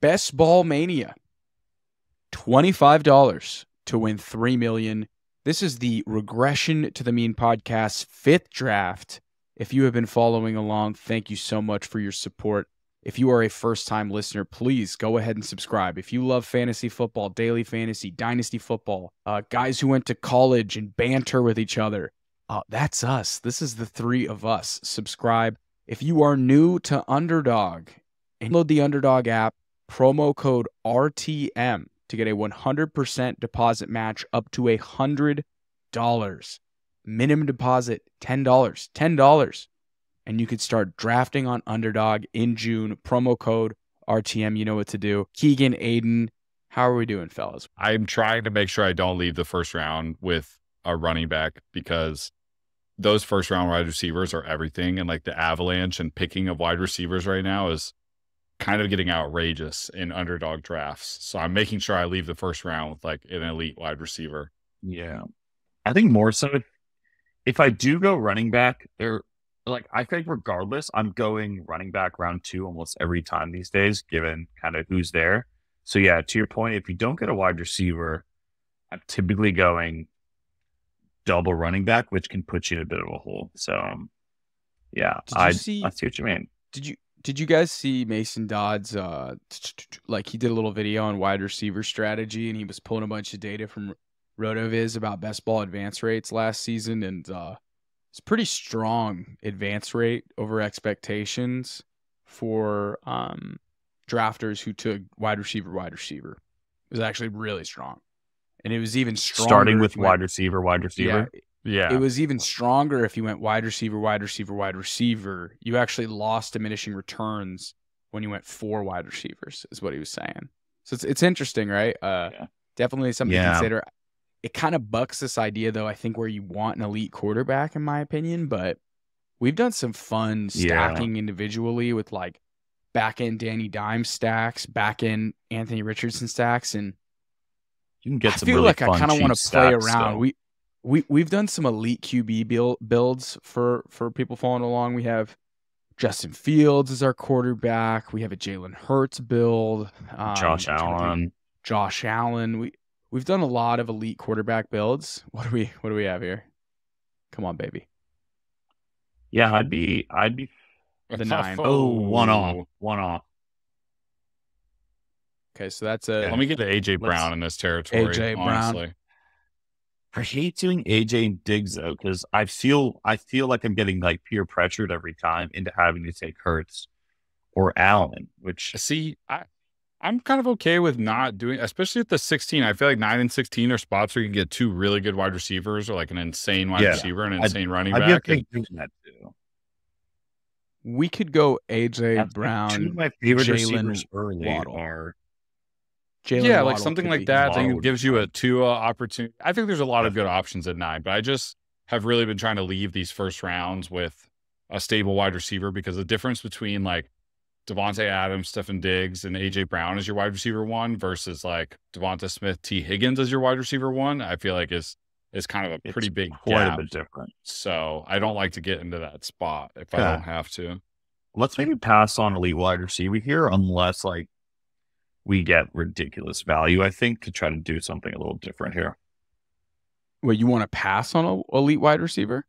Best Ball Mania. $25 to win $3 million. This is the Regression to the Mean podcast 5th draft. If you have been following along, thank you so much for your support. If you are a first-time listener, please go ahead and subscribe. If you love fantasy football, daily fantasy, dynasty football, guys who went to college and banter with each other, that's us. This is the 3 of us. Subscribe. If you are new to Underdog, download the Underdog app, promo code RTM to get a 100% deposit match up to $100. Minimum deposit, $10. $10. And you could start drafting on Underdog in June. Promo code RTM, you know what to do. Keegan, Aidan, how are we doing, fellas? I'm trying to make sure I don't leave the first round with a running back because those first round wide receivers are everything. And like the avalanche and picking of wide receivers right now is kind of getting outrageous in Underdog drafts. So I'm making sure I leave the first round with like an elite wide receiver. Yeah. I think more so if I do go running back, I think regardless, I'm going running back round 2 almost every time these days, given kind of who's there. So yeah, to your point, if you don't get a wide receiver, I'm typically going double running back, which can put you in a bit of a hole. So yeah, I see what you mean. Did you guys see Mason Dodd's, like he did a little video on wide receiver strategy and he was pulling a bunch of data from RotoViz about best ball advance rates last season, and it's pretty strong advance rate over expectations for drafters who took wide receiver. It was actually really strong. And it was even stronger. Starting with wide receiver. Yeah. It was even stronger if you went wide receiver. You actually lost diminishing returns when you went 4 wide receivers, is what he was saying. So it's interesting, right? Definitely something to consider. It kind of bucks this idea, though, I think, where you want an elite quarterback, in my opinion. But we've done some fun stacking individually with like back-end Danny Dimes stacks, back-end Anthony Richardson stacks. And you can get I some feel really like fun, I kind of want to play around. Still. We've done some elite QB builds for people following along. We have Justin Fields as our quarterback. We have a Jalen Hurts build. Josh Allen. We've done a lot of elite quarterback builds. What do we have here? Come on, baby. Yeah, I'd be the 9. one off. Okay, so that's Let me get to AJ Brown in this territory. AJ honestly. Brown. I hate doing AJ and Diggs though, because I feel like I'm getting like peer pressured every time into having to take Hurts or Allen, which see, I'm kind of okay with not doing, especially at the 16. I feel like 9 and 16 are spots where you can get 2 really good wide receivers or like an insane wide receiver and an insane running back. I'd be okay doing that too. We could go AJ Brown. Two of my favorite Jalen receivers early Waddle. are Jalen like something like that. I think it gives you a 2 opportunity. I think there's a lot of good options at 9, but I just have really been trying to leave these first rounds with a stable wide receiver, because the difference between like Devontae Adams, Stefan Diggs, and AJ Brown as your wide receiver 1 versus like Devonta Smith, T. Higgins as your wide receiver 1, I feel like is kind of a pretty big quite gap. a bit different. So I don't like to get into that spot if I don't have to. Let's maybe pass on elite wide receiver here, unless like we get ridiculous value, I think, to try to do something a little different here. Wait, you want to pass on a elite wide receiver?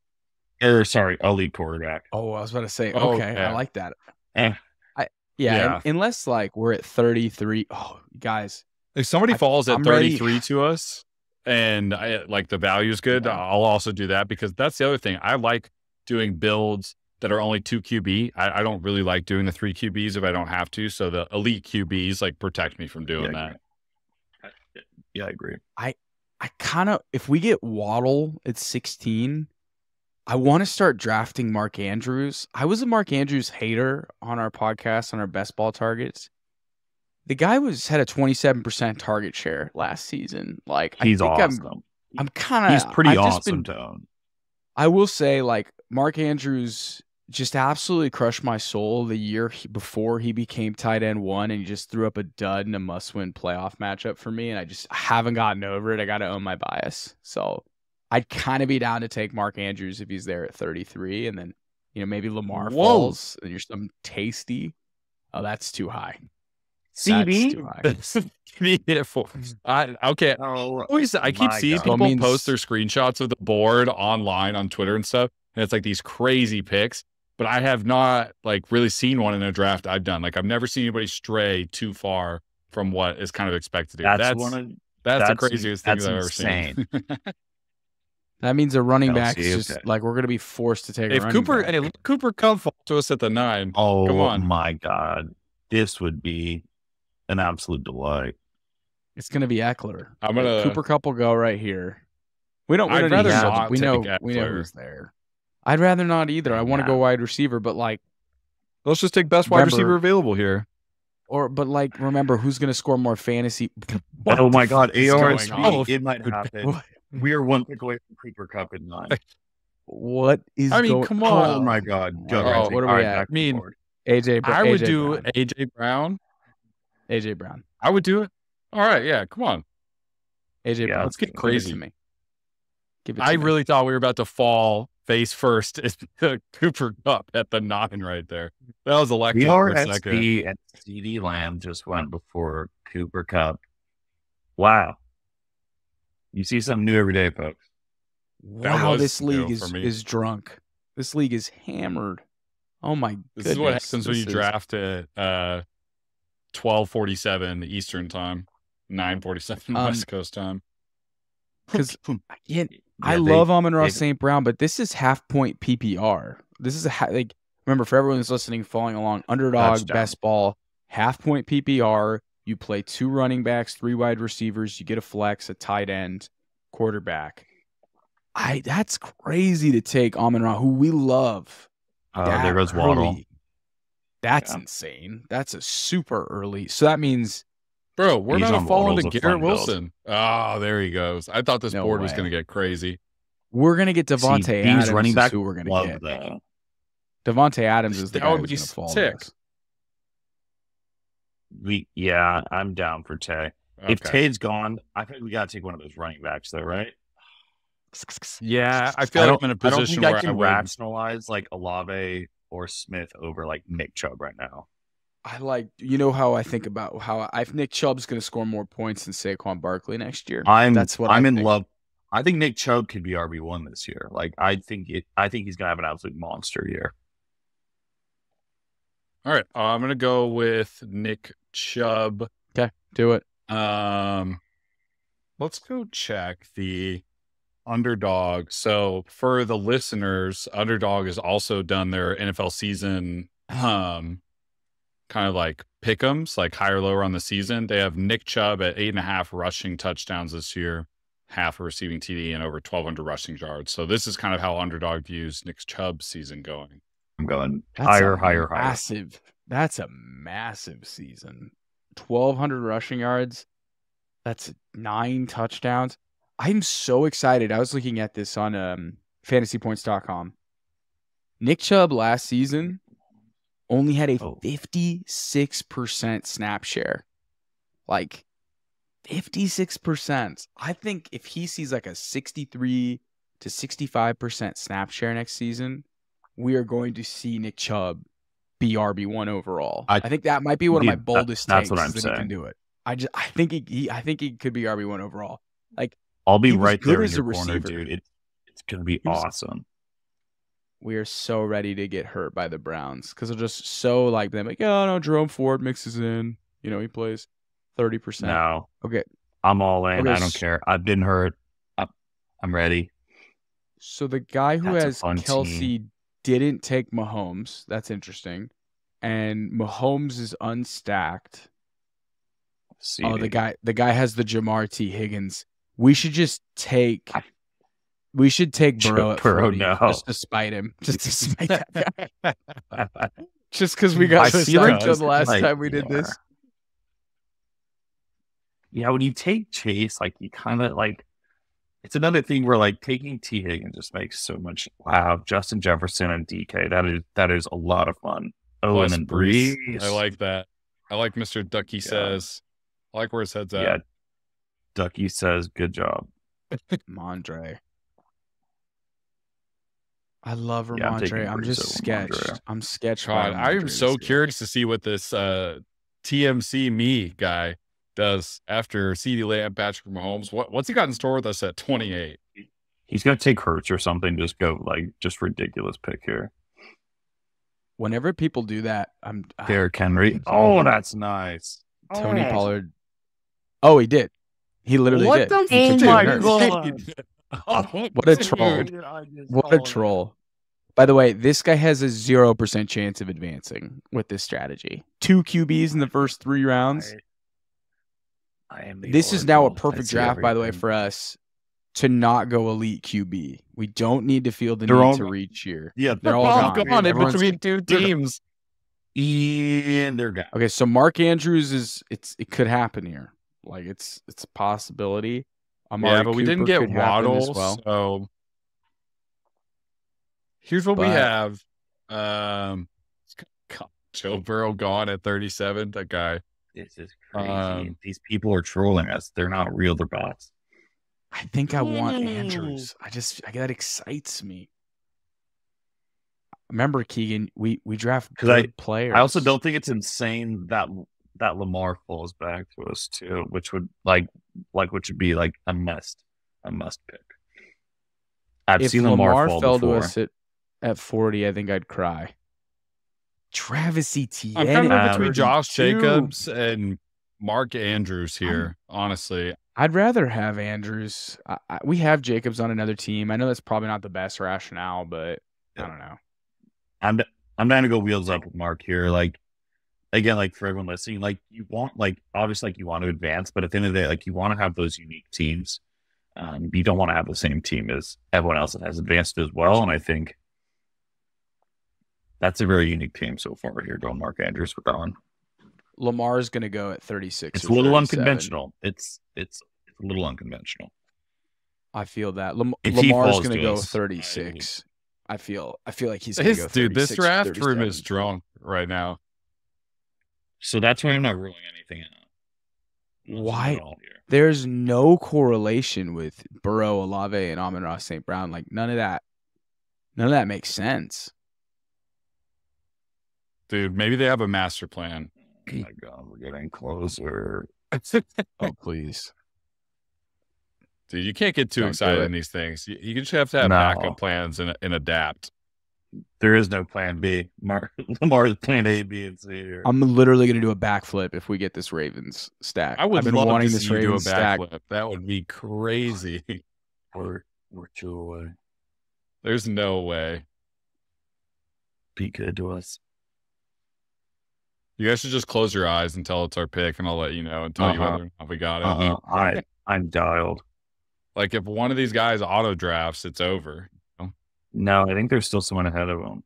Elite quarterback. Oh, I was about to say, okay, I like that. Yeah. Unless like we're at 33. Oh, guys. If somebody falls at 33 ready. to us and like the value is good, I'll also do that, because that's the other thing. I like doing builds that are only 2 QB. I don't really like doing the 3 QBs if I don't have to. So the elite QBs like protect me from doing that. Yeah, I agree. I kind of, if we get Waddle at 16, I want to start drafting Mark Andrews. I was a Mark Andrews hater on our podcast, on our best ball targets. The guy had a 27% target share last season. Like, he's awesome. I'm kind of, he's pretty awesome, Tone. I will say, like, Mark Andrews just absolutely crushed my soul the year before he became tight end 1, and he just threw up a dud in a must-win playoff matchup for me, and I just haven't gotten over it. I got to own my bias. So I'd kind of be down to take Mark Andrews if he's there at 33, and then, maybe Lamar falls, and you're some tasty. Oh, that's too high. CB? too high. Me at 4. Okay. Oh, I keep my seeing God. people means- post their screenshots of the board online on Twitter and stuff, and it's like these crazy picks. But I have not like really seen one in a draft I've done. Like I've never seen anybody stray too far from what is kind of expected. That's the craziest thing I've ever seen. That means a running LC, back is just okay. like we're going to be forced to take a If running Cooper back. and Cooper come fall to us at the 9, Oh come on. my God. This would be an absolute delight. It's going to be Eckler. I'm gonna- Cooper Cup will go right here. We don't I'd need rather to- not we know take we know Eckler. who's there. I'd rather not either. I want to go wide receiver, but like Let's just take best wide Remember- receiver available here. remember who's going to score more fantasy? Oh my God. is going on? ARSV, it might happen. What? We are one pick away from Cooper Cup at 9. What is I mean, going come on. Oh my God. Go. All right, Ramsey. what are All we right, at? back to the I mean, board. AJ I would AJ do Brown. AJ Brown. AJ Brown. I would do it. All right, yeah, come on. AJ Yeah, Brown. let's get Give it crazy. to me. Give it to I me. really thought we were about to fall face first into Cooper Cup at the 9 right there. That was electric for a second. DRSB and CD Lamb just went before Cooper Cup. Wow. You see something new every day, folks. That Wow, was this league new for me. is drunk. This league is hammered. Oh my goodness. This is what happens when This you is- draft at 12:47 Eastern time, 9:47 West Coast time. Because I Yeah, love Amon-Ra they- St. Brown, but this is half point PPR. This is remember for everyone who's listening, following along, Underdog, Touchdown. best ball, half point PPR. You play 2 running backs, 3 wide receivers. You get a flex, a tight end, quarterback. That's crazy to take Amon-Ra, who we love. that there goes Waddle. early. That's Yeah. insane. That's a super early. So that means Bro, we're He's not on falling Waddle's to a Garrett fun build. Wilson. Oh, there he goes. I thought this No board was way. going to get crazy. we're gonna get Devontae See, these Adams. running is back who we're gonna love get. that. Devontae Adams is the That guy would who's be gonna fall. sick. to Yeah, I'm down for Tay. If Okay. Tay's gone, I think we gotta take one of those running backs, though, right? us. Yeah, I feel like I'm in a I don't position think where I can would. rationalize like Olave or Smith over like Nick Chubb right now. I like, you know how I think about how Nick Chubb's going to score more points than Saquon Barkley next year. That's what I'm I in think. love. I think Nick Chubb could be RB1 this year. Like I think he's gonna have an absolute monster year. All right, I'm going to go with Nick Chubb. Okay, do it. Let's go check the Underdog. So for the listeners, Underdog has also done their NFL season kind of like pick'ems, like higher lower on the season. They have Nick Chubb at 8.5 rushing touchdowns this year, half a receiving TD, and over 1,200 rushing yards. So this is kind of how Underdog views Nick Chubb's season going. I'm going That's higher. That's a massive season. 1,200 rushing yards. That's 9 touchdowns. I'm so excited. I was looking at this on fantasypoints.com. Nick Chubb last season only had a 56% snap share. Like 56%. I think if he sees like a 63 to 65% snap share next season, we are going to see Nick Chubb be RB1 overall. I think that might be one of my boldest that's takes. what I'm is that saying. he can do it. I think he could be RB1 overall. Like I'll be he was right good there in as a your corner, receiver. dude. It's gonna be He was- awesome. we are so ready to get hurt by the Browns because they're just so like them. Like, oh no, Jerome Ford mixes in. You know, he plays 30%. No, Okay, I'm all in. Okay, I don't care. I've been hurt. I'm ready. so the guy who That's a has fun Kelsey didn't take Mahomes. That's interesting. And Mahomes is unstacked. Oh, the guy has the Jamar T. Higgins. We should just take. We should take Burrow at Burrow, 40 no. just to spite him. Just to spite that guy. Just because we got I so feel like psyched on just, the last like, time we did this. Yeah, when you take Chase, like you kind of like. It's another thing where like taking T Higgins just makes so much. Wow, Justin Jefferson and DK. That is a lot of fun. Oh, Plus and then Brees. Breeze. I like that. I like Mr. Ducky says. I like where his head's at. Yeah. Ducky says, "Good job." Mondre. I love Yeah, I'm Ramondre. taking I'm Brees just over sketched. Mondre. I'm sketched. God, by I am Ramondre so this year. curious to see what this TMC me guy does after CeeDee Lamb, Patrick Mahomes. What's he got in store with us at 28? He's going to take Hurts or something. Just go just ridiculous pick here. Whenever people do that, Derrick Henry. Oh, that's nice. Tony Pollard. Oh, he did. He literally did. Oh my God. What a troll. What a troll. By the way, this guy has a 0% chance of advancing with this strategy. 2 QBs in the first 3 rounds. This is now a perfect draft, by the way, for us to not go elite QB. We don't need to feel the need to reach here. Yeah, they're all gone. In between 2 teams. And they're gone. Okay, so Mark Andrews it could happen here. Like it's a possibility. Amari but Cooper we didn't get Waddle, well. So here's what we have. Joe Burrow gone at 37. That guy. This is crazy. These people are trolling us. They're not real. They're bots. I think I want Andrews. That excites me. Remember, Keegan, we draft good players. I also don't think it's insane that Lamar falls back to us too, which would which would be like a must pick. I've seen Lamar fell before. to us at 40, I think I'd cry. Travis Etienne. I'm kind of between Josh Jacobs and Mark Andrews here, honestly. I'd rather have Andrews. We have Jacobs on another team. I know that's probably not the best rationale, but I don't know. I'm down to go wheels up with Mark here. Like, again, like for everyone listening, like you want, like obviously, like you want to advance, but at the end of the day, like you want to have those unique teams. You don't want to have the same team as everyone else that has advanced as well. And I think that's a very unique team so far here. Going Mark Andrews with that one. Lamar is going to go at 36. It's a little unconventional. It's a little unconventional. I feel that Lamar is going to go 36. I feel like he's going to go 36. Dude, this draft room is drunk right now. So that's why I'm not ruling anything out. Why? There's no correlation with Burrow, Olave, and Amon-Ra St. Brown. Like none of that makes sense. Dude, maybe they have a master plan. Oh my God, we're getting closer. Oh, please. Dude, you can't get too excited in these things. You just have to have backup plans and adapt. There is no plan B. Lamar is plan A, B, and C here. I'm literally going to do a backflip if we get this Ravens stack. I've been wanting to see you do a backflip. That would be crazy. We're 2 away. There's no way. Be good to us. You guys should just close your eyes until it's our pick, and I'll let you know and tell you whether or not we got it. I'm dialed. Like, if one of these guys auto drafts, it's over. You know? No, I think there's still someone ahead of him.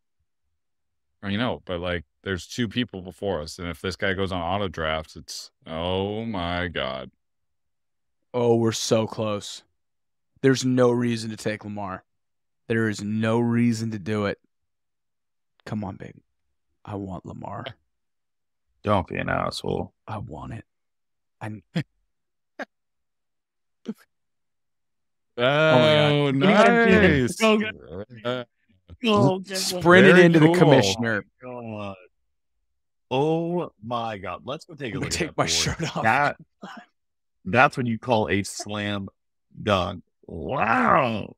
But like, there's 2 people before us, and if this guy goes on auto drafts, it's oh my God. Oh, we're so close. There's no reason to take Lamar. There is no reason to do it. Come on, baby. I want Lamar. Don't be an asshole. I want it. Oh, nice. Sprinted into the commissioner. Oh my God. Let's go take a look. Take my shirt off. That's what you call a slam dunk. Wow.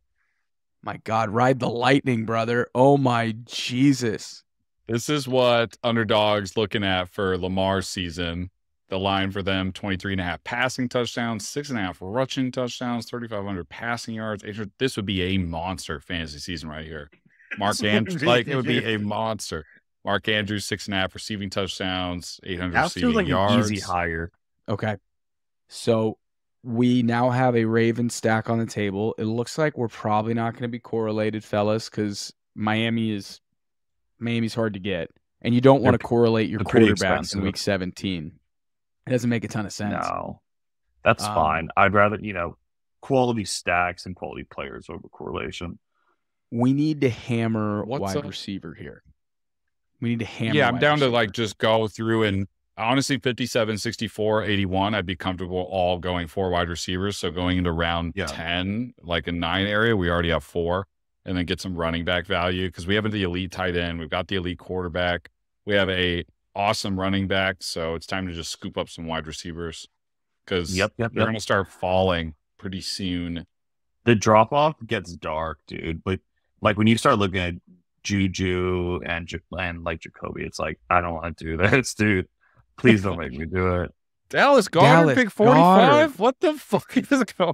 My God, ride the lightning, brother. Oh my Jesus. This is what Underdog's looking at for Lamar's season. The line for them, 23.5 passing touchdowns, 6.5 rushing touchdowns, 3,500 passing yards. This would be a monster fantasy season right here. Mark Andrews, it would be a monster. Mark Andrews, 6.5 receiving touchdowns, 800 receiving yards. An easy hire. Okay. So we now have a Ravens stack on the table. It looks like we're probably not going to be correlated, fellas, because Miami's hard to get. And you don't want to correlate your quarterbacks in week 17. It doesn't make a ton of sense. No, that's fine. I'd rather, quality stacks and quality players over correlation. We need to hammer wide receiver here. We need to hammer. Yeah, I'm down to just go through and honestly 57, 64, 81. I'd be comfortable all going 4 wide receivers. So going into round 10, like a 9 area, we already have 4, and then get some running back value because we have the elite tight end. We've got the elite quarterback. We have a awesome running back. So it's time to just scoop up some wide receivers because Yep. they're going to start falling pretty soon. The drop off gets dark, dude. But like when you start looking at Juju and like Jacoby, it's like I don't want to do this, dude. Please don't make me do it. Dallas Goedert, big 45. What the fuck is going on?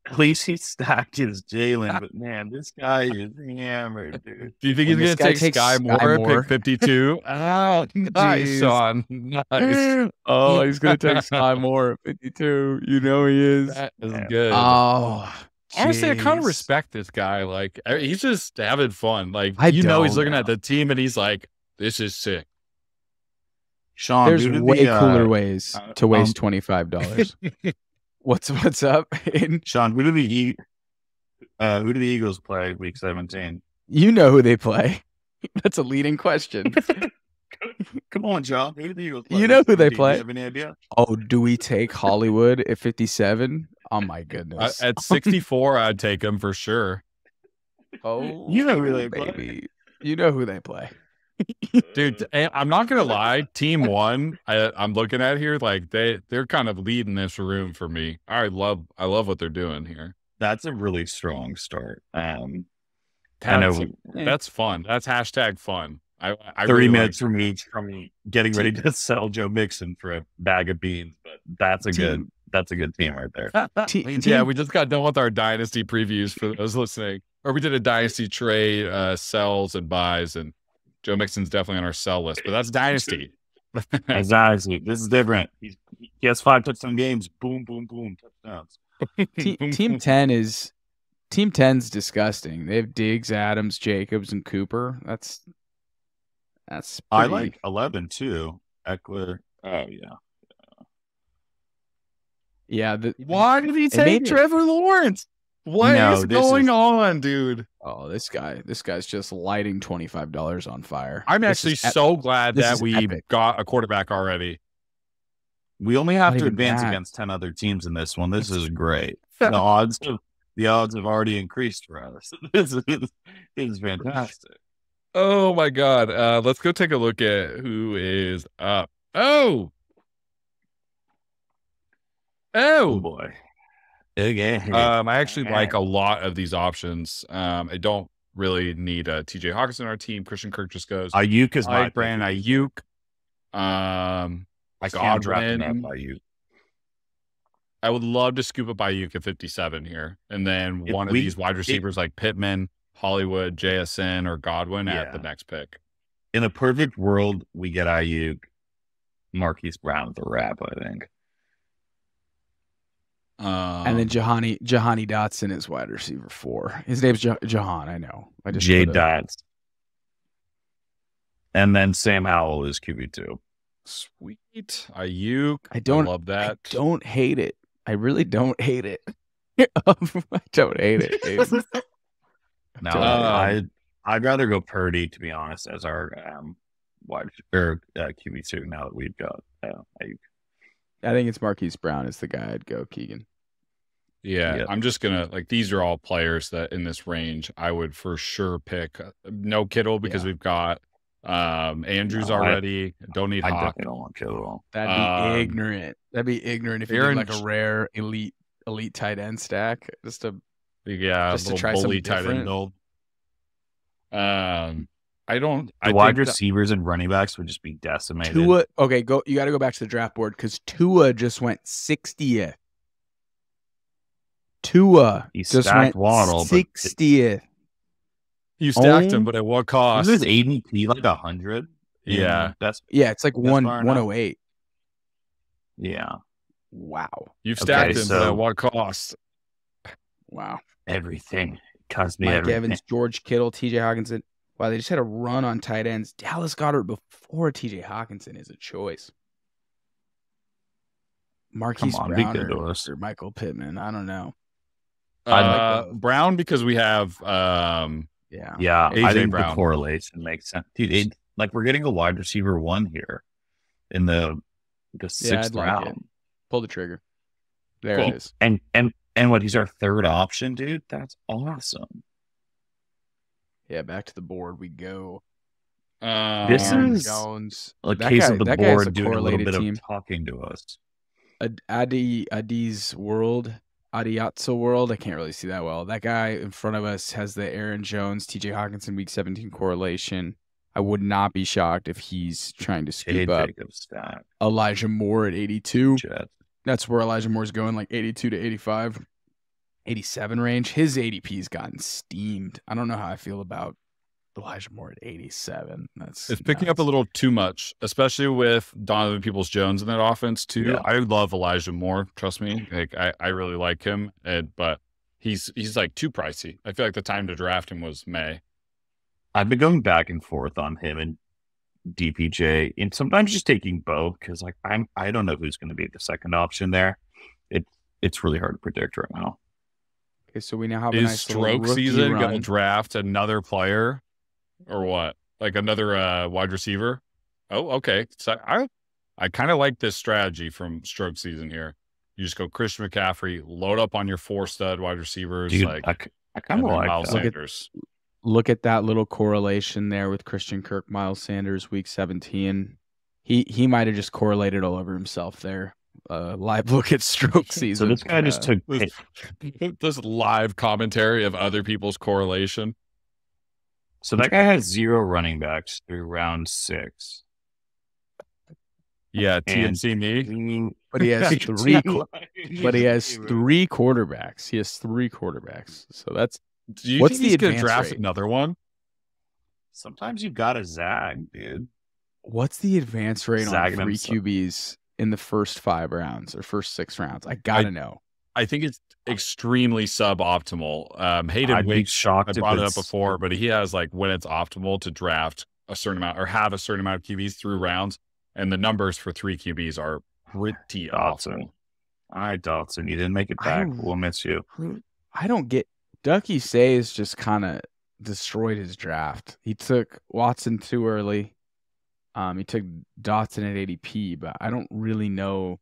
At least he stacked his Jalen, but man, this guy is hammered, dude. Do you think he's going to take Sky Moore, pick 52? Oh, nice, Sean. Nice. Oh, he's going to take Sky Moore at 52. You know he is. That is good. Oh, honestly, I kind of respect this guy. Like, he's just having fun. Like, he's looking at the team and he's like, this is sick. Sean, there's way cooler ways to waste $25. What's up, Aidan? Sean, who do the Eagles play week 17? You know who they play. That's a leading question. Come on, Sean. Who do the Eagles play? You know who they play. Do you have any idea? Oh, do we take Hollywood at 57? Oh my goodness. At 64, I'd take him for sure. Oh, you know who they baby. play. You know who they play. Dude, I'm not gonna lie. Team 1, I'm looking at here, like they're kind of leading this room for me. I love what they're doing here. That's a really strong start. I know that's fun. That's hashtag fun. I 30 really minutes from me getting ready to sell Joe Mixon for a bag of beans, but that's a good team right there. Yeah, we just got done with our dynasty previews for those listening, or we did a dynasty trade, sells and buys, and Joe Mixon's definitely on our sell list, but that's dynasty. That's dynasty. This is different. He has 5 touchdown games. Boom, boom, boom, touchdowns. Team 10's disgusting. They have Diggs, Adams, Jacobs, and Cooper. That's pretty... I like 11 too. Eckler. Oh yeah. Yeah. Why did he take Trevor Lawrence? What is going on, dude? Oh, this guy's just lighting $25 on fire. I'm actually so glad that we got a quarterback already. We only have to advance against 10 other teams in this one. This is great. The odds have already increased for us. This is fantastic. Oh my God. Let's go take a look at who is up. Oh boy. Okay. I actually like a lot of these options. I don't really need TJ Hawkins in our team. Christian Kirk just goes. Aiyuk is my brand. Aiyuk. I can't draft enough Aiyuk. I would love to scoop up Aiyuk at 57 here, and then one of these wide receivers like Pittman, Hollywood, JSN, or Godwin at the next pick. In a perfect world, we get Aiyuk, Marquise Brown with a wrap, I think. And then Jahani Dotson is wide receiver 4. His name's Jahan. I know. I just J Dots. And then Sam Howell is QB2. Sweet. Aiyuk. I love that. I don't hate it. I really don't hate it. I don't hate it. No, I'd rather go Purdy, to be honest, as our wide or QB2 now that we've got Aiyuk. I think it's Marquise Brown is the guy I'd go, Keegan. Yeah, I'm just going to, these are all players that in this range I would for sure pick. No Kittle because we've got Andrews already. Don't need Hawk. I definitely don't want Kittle. That'd be ignorant. That'd be ignorant if you're like a rare elite tight end stack. Just to try some tight end build. The wide receivers and running backs would just be decimated. Tua, okay, you got to go back to the draft board because Tua just went 60th. He just went Waddle, 60th. You stacked him, but at what cost? Is his ADP like 100? Yeah, it's like 108. Yeah. Wow. You've stacked him, but at what cost? Wow. Everything. It cost me Mike everything. Evans, George Kittle, TJ Hawkinson. Wow, they just had a run on tight ends. Dallas Goedert before TJ Hawkinson is a choice. Marquise Brown or Michael Pittman. I don't know. Brown because we have AJ I think Brown. The correlation makes sense. Dude, we're getting a wide receiver 1 here in the 6th round. Pull the trigger. There it is. And what, he's our 3rd option, dude? That's awesome. Yeah, back to the board we go. This Aaron is Jones. a That case guy, of the that guy has a board doing a little correlated bit team. of talking to us. Adi's world, Adiatso world. I can't really see that well. That guy in front of us has the Aaron Jones, TJ Hawkinson week 17 correlation. I would not be shocked if he's trying to scoop up Elijah Moore at 82. That's where Elijah Moore's going, like 82 to 85, 87 range. His ADP's gotten steamed. I don't know how I feel about Elijah Moore at 87. It's picking up a little too much, especially with Donovan Peoples-Jones in that offense too. Yeah. I love Elijah Moore. Trust me, like I really like him, but he's like too pricey. I feel like the time to draft him was May. I've been going back and forth on him and DPJ, and sometimes just taking both because like I don't know who's going to be the second option there. It's really hard to predict right now. Okay, so we now have a nice stroke season going to draft another player or what? Like another wide receiver? Oh, okay. So I kind of like this strategy from stroke season here. You just go Christian McCaffrey, load up on your 4 stud wide receivers. Dude, like I kind of like Miles that. Sanders. Look at that little correlation there with Christian Kirk, Miles Sanders, week 17. He might have just correlated all over himself there. Live look at stroke season. So this guy just took this live commentary of other people's correlation. So that guy has 0 running backs through round 6. Yeah, TNC me. But he has 3. But he has 3 quarterbacks. He has 3 quarterbacks. So that's. Do you think he's going to draft another one? Sometimes you got to zag, dude. What's the advance rate on 3 QBs in the first 5 rounds or first 6 rounds? I gotta know. I think it's extremely suboptimal. Hayden Wake, I brought it up before, but he has like when it's optimal to draft a certain amount or have a certain amount of QBs through rounds, and the numbers for 3 QBs are pretty awesome. All right, Dulcich, you didn't make it back. We'll miss you. I don't get. Ducky Say's just kind of destroyed his draft. He took Watson too early. He took Dotson at ADP, but I don't really know.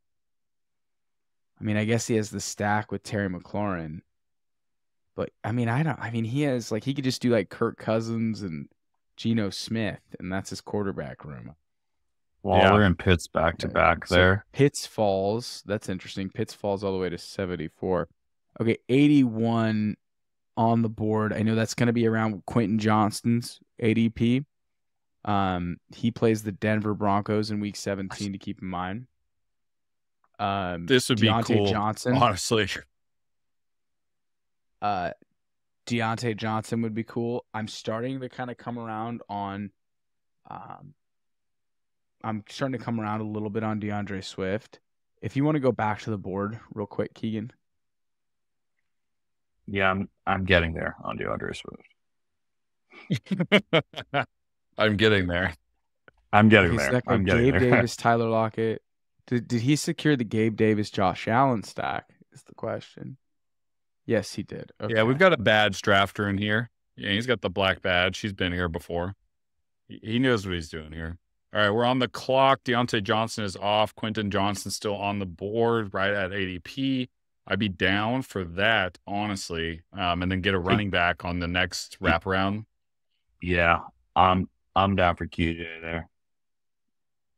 I mean, I guess he has the stack with Terry McLaurin, but I mean, he has like he could just do like Kirk Cousins and Geno Smith, and that's his quarterback room. Waller and Pitts back to back there. Pitts falls. That's interesting. Pitts falls all the way to 74. Okay, 81 on the board. I know that's going to be around Quentin Johnston's ADP. He plays the Denver Broncos in week 17 to keep in mind. This would be cool, Johnson, honestly. Deontay Johnson would be cool. I'm starting to kind of come around on I'm starting to come around a little bit on DeAndre Swift. If you want to go back to the board real quick, Keegan. Yeah, I'm getting there on DeAndre Swift. I'm getting there. I'm getting there. I'm getting Gabe there. Davis, Tyler Lockett. Did he secure the Gabe Davis, Josh Allen stack? Is the question. Yes, he did. Okay. Yeah, we've got a badge drafter in here. Yeah, he's got the black badge. He's been here before. He knows what he's doing here. All right, we're on the clock. Deontay Johnson is off. Quentin Johnston's still on the board, right at ADP. I'd be down for that, honestly, and then get a running back on the next wraparound. Yeah, I'm down for QJ there.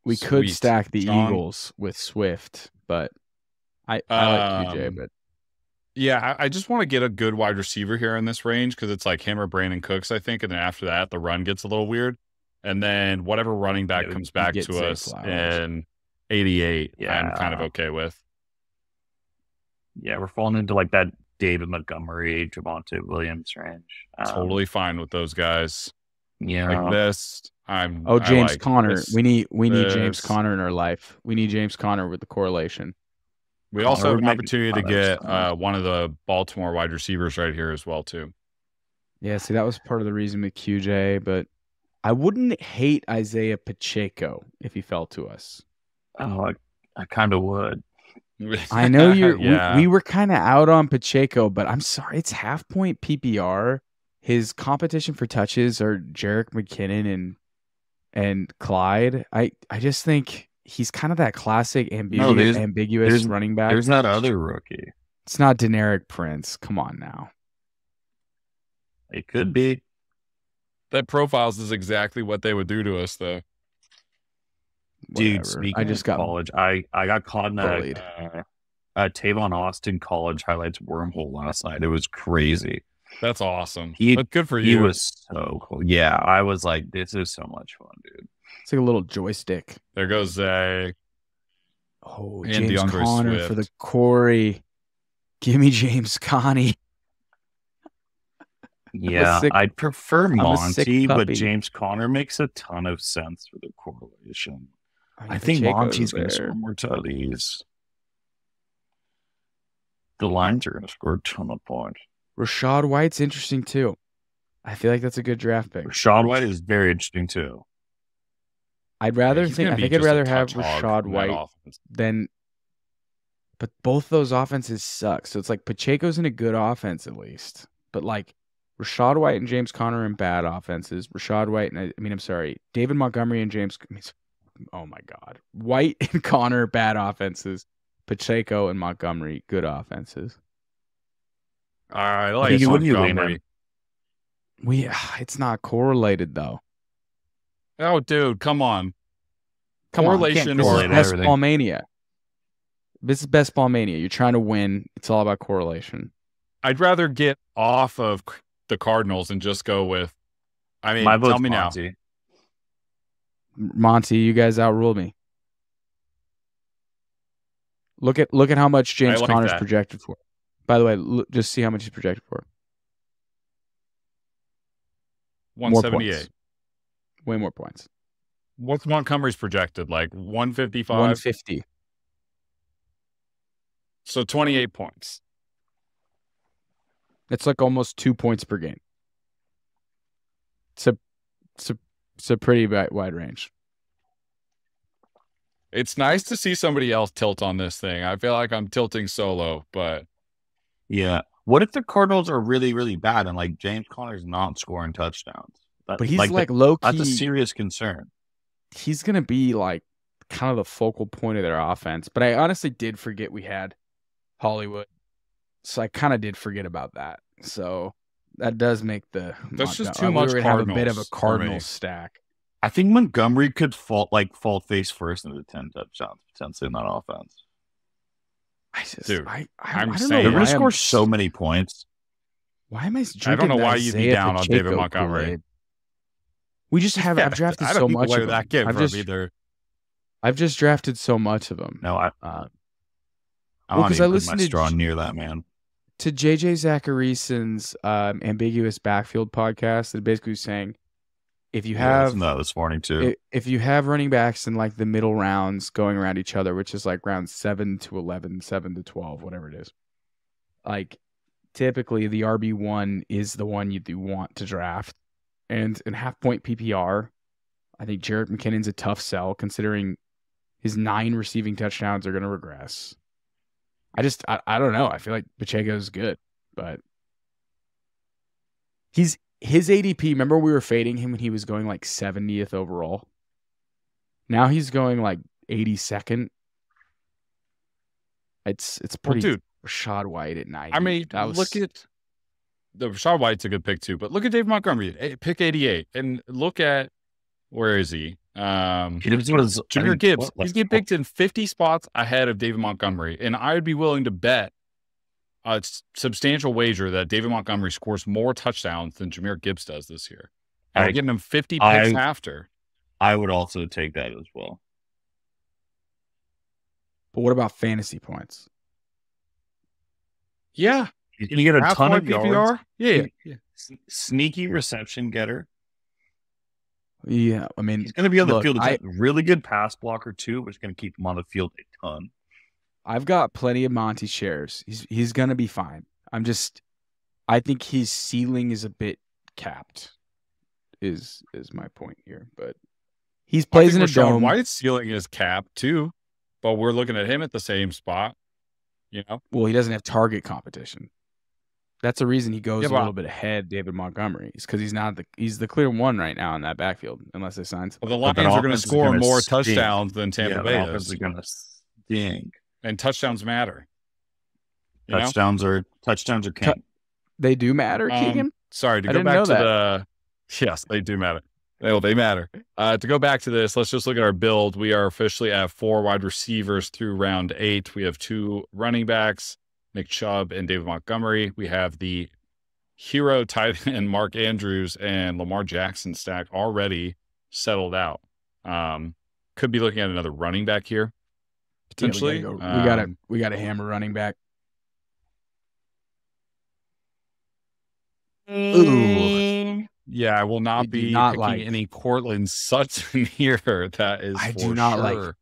We could stack the Eagles with Swift, but I like QJ. But yeah, I just want to get a good wide receiver here in this range because it's like him or Brandon Cooks, I think, and then after that, the run gets a little weird. And then whatever running back comes back to us in 88, I'm kind of okay with. Yeah, we're falling into like that David Montgomery, Javonte Williams range. Totally fine with those guys. Yeah, like this. James Conner. We need James Conner in our life. We need James Conner with the correlation. We also have an opportunity to get one of the Baltimore wide receivers right here as well too. Yeah, see, that was part of the reason with QJ, but I wouldn't hate Isiah Pacheco if he fell to us. Oh, I kind of would. I know you're. We were kind of out on Pacheco, but I'm sorry, it's half point PPR. His competition for touches are Jerick McKinnon and Clyde. I just think he's kind of that classic ambiguous running back. There's that other rookie. It's not Deneric Prince. Come on now. It could be. That profiles is exactly what they would do to us, though. Dude, Whatever. speaking I just of got college, I got caught in bullied. Tavon Austin college highlights wormhole last night. It was crazy. That's awesome. He- But good for He you. was so cool. Yeah, I was like, this is so much fun, dude. It's like a little joystick. There goes Zay. Oh, And James DeAndre Conner Swift. for the Corey. Give me James Connie. Yeah, sick- I'd prefer a sick Monty, but puppy. James Conner makes a ton of sense for the correlation. mean, I think Pacheco's Monty's going to there. score more tutties. The Lions are going to score a ton of points. Rashad White's interesting too. I feel like that's a good draft pick. Rashad White is very interesting too. I'd rather He's think. gonna I be think I'd just a rather have touch hog Rashad from that White offense. than. But both those offenses suck. So it's like Pacheco's in a good offense at least. But like Rashad White and James Conner in bad offenses. Rashad White and I'm sorry, David Montgomery and James. Oh my God, White and Conner bad offenses. Pacheco and Montgomery good offenses. All right, I like Keegan, what do you lean Montgomery. in? It's not correlated though. Oh, dude, come on. Come on, Correlation this or is best everything. ball mania. This is best ball mania. You're trying to win. It's all about correlation. I'd rather get off of the Cardinals and just go with. I mean, My vote's tell me now. Monty. Monty, you guys outruled me. Look at how much James like Conner's that. projected for. By the way, just see how much he's projected for. 178. Way more points. What's Montgomery's projected? Like 155? 150. So 28 points. It's like almost 2 points per game. It's a pretty wide range. It's nice to see somebody else tilt on this thing. I feel like I'm tilting solo, but Yeah. What if the Cardinals are really, really bad and like James Conner's not scoring touchdowns? But he's like low key. That's a serious concern. He's gonna be like kind of the focal point of their offense. But I honestly did forget we had Hollywood, so I kind of did forget about that. So that does make the. That's just Montgomery- too much we were gonna have a bit of a Cardinals for me. Cardinals stack. I think Montgomery could fall face first into 10 touchdowns potentially in that offense. Dude, I I'm don't saying- know They're why going to I'm score so many points. Why am I? I don't know why you'd be Isaiah down on David Pacheco Montgomery. Kool-Aid? We just have. I've drafted I so don't know much where of that them. came I've from just, either. I've just drafted so much of them. No, I Well, don't 'cause even I put my listened to straw near that, man. To JJ Zacharyason's ambiguous backfield podcast, that basically was saying if you Yeah, I have listened to that this morning too. if you have running backs in like the middle rounds going around each other, which is like round 7 to 11, 7 to 12, whatever it is, like typically the RB1 is the one you do want to draft. And in half point PPR, I think Jerick McKinnon's a tough sell considering his 9 receiving touchdowns are going to regress. I don't know. I feel like Pacheco's good, but his ADP. Remember we were fading him when he was going like 70th overall. Now he's going like 82nd. It's pretty. Well, dude, Rashad White at 90. I mean, look at the Rashad White's a good pick too, but look at Dave Montgomery, pick 88, and look at where is he? Jahmyr Gibbs. He's getting picked in 50 spots ahead of David Montgomery, and I would be willing to bet a substantial wager that David Montgomery scores more touchdowns than Jahmyr Gibbs does this year. And we're getting him 50 picks after. I would also take that as well. But what about fantasy points? Yeah, He's going to get a ton of PPR. yards. Yeah. Sneaky reception getter. Yeah, I mean, He's going to be on the look, field. He's a really good pass blocker too, which is going to keep him on the field a ton. I've got plenty of Monty shares. He's going to be fine. I think his ceiling is a bit capped. Is my point here, but he plays in a dome. White's ceiling is capped too, but we're looking at him at the same spot. You know, Well, he doesn't have target competition. That's the reason he goes Yeah, a but- little bit ahead, David Montgomery. Is because he's the clear one right now in that backfield, unless they sign well, someone. the But that Lions are going to offense is score gonna more stink. touchdowns than Tampa Bay offense is, is going to stink. and touchdowns matter. You know? Touchdowns are king. They do matter, Keegan. Sorry, to I go didn't back know to that. Yes, they do matter. They matter. To go back to this, let's just look at our build. We are officially at 4 wide receivers through round 8. We have 2 running backs, Nick Chubb and David Montgomery. We have the hero tight end Mark Andrews and Lamar Jackson stack already settled out. Could be looking at another running back here potentially. Yeah, we got to hammer running back. Ooh. Yeah, I will not be picking any Cortland Sutton here. That is I for do not sure. like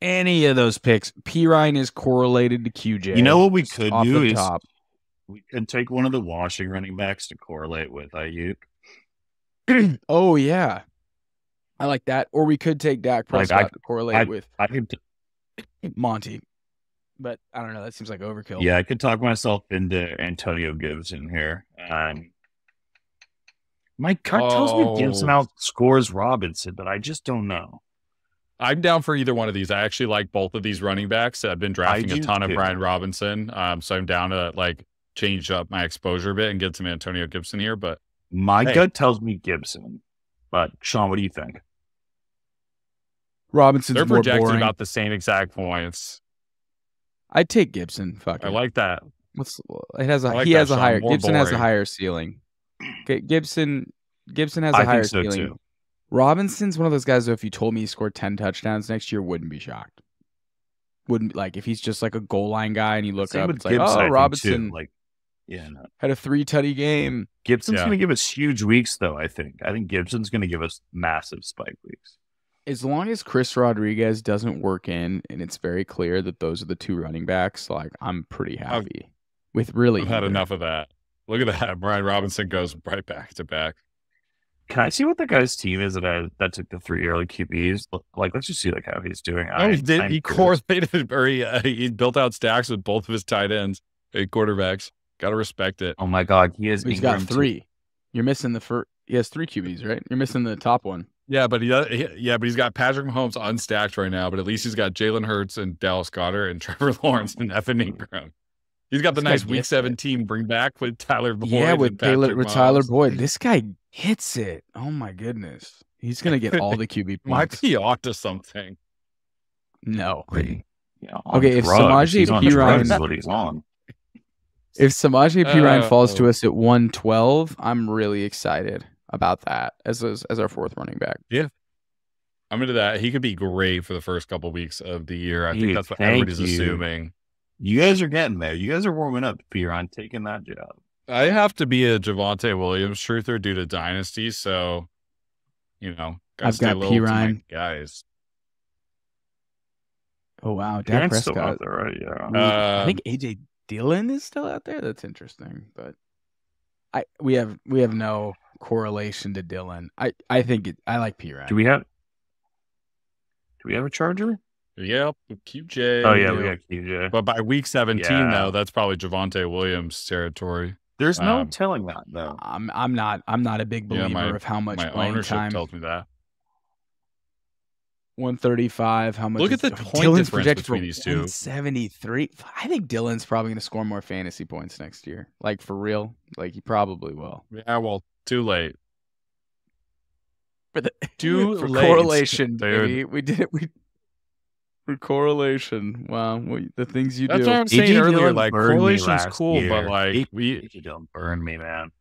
any of those picks. Pirine is correlated to QJ. You know what we could do is top. we could take one of the washing running backs to correlate with Aiyuk. Oh, yeah. I like that. Or we could take Dak Prescott to correlate with Monty. But I don't know. That seems like overkill. Yeah, I could talk myself into Antonio Gibson here. My gut tells me Gibson outscores Robinson, but I just don't know. I'm down for either one of these. I actually like both of these running backs. I've been drafting a ton of Brian Robinson, so I'm down to change up my exposure a bit and get some Antonio Gibson here. But my gut tells me Gibson. But Sean, what do you think? Robinson's They're more projected boring. about the same exact points. I'd take Gibson. Fuck it. I like that. He has a higher. Gibson has a higher ceiling. Okay, Gibson has a higher ceiling. Too. Robinson's one of those guys though, if you told me he scored 10 touchdowns next year, wouldn't be shocked. Wouldn't if he's just like a goal line guy and you look up, it's like, oh, Robinson had a 3-tutty game. Gibson's going to give us huge weeks though, I think. I think Gibson's going to give us massive spike weeks. As long as Chris Rodriguez doesn't work in and it's very clear that those are the 2 running backs, I'm pretty happy with really. I've had enough of that. Look at that. Brian Robinson goes right back to back. Can I see what the guy's team is that took the 3 early QBs? Let's just see how he's doing. Oh, he did. He correlated, or he built out stacks with both of his tight ends, 8 quarterbacks. Got to respect it. Oh my God, he's got 3. You're missing the first. He has 3 QBs, right? You're missing the top one. Yeah, but he's got Patrick Mahomes unstacked right now. But at least he's got Jalen Hurts and Dallas Goedert and Trevor Lawrence and Evan Ingram. He's got the nice Week 17 bring back with Tyler Boyd. Yeah, with Tyler Boyd. This guy hits it. Oh my goodness, he's gonna get all the QB points. Might be onto something. No. Yeah, okay, if Samaje Perine falls to us at 112, I'm really excited about that as our 4th running back. Yeah, I'm into that. He could be great for the first couple weeks of the year. I think that's what everybody's assuming. You guys are getting there. You guys are warming up, Perine, taking that job. I have to be a Javonte Williams truther due to Dynasty, so, I've got Perine. Guys. Oh, wow. Dak Prescott. Still out there, right? Yeah. I think A.J. Dillon is still out there. That's interesting, but we have no correlation to Dillon. I like Perine. Do we have a Charger? Yep, QJ. Oh yeah, we got QJ. But by week 17, though, that's probably Javonte Williams territory. There's no telling that though. I'm not a big believer of how much my playing ownership time tells me that. 135. How much? Look at the point difference between these two. 173. I think Dillon's probably going to score more fantasy points next year. For real. He probably will. Yeah, well, too late. For late, correlation, dude. baby. We did it. For correlation. Wow. The things you do. That's what I'm saying earlier. Correlation's cool, but AJ don't burn me, man.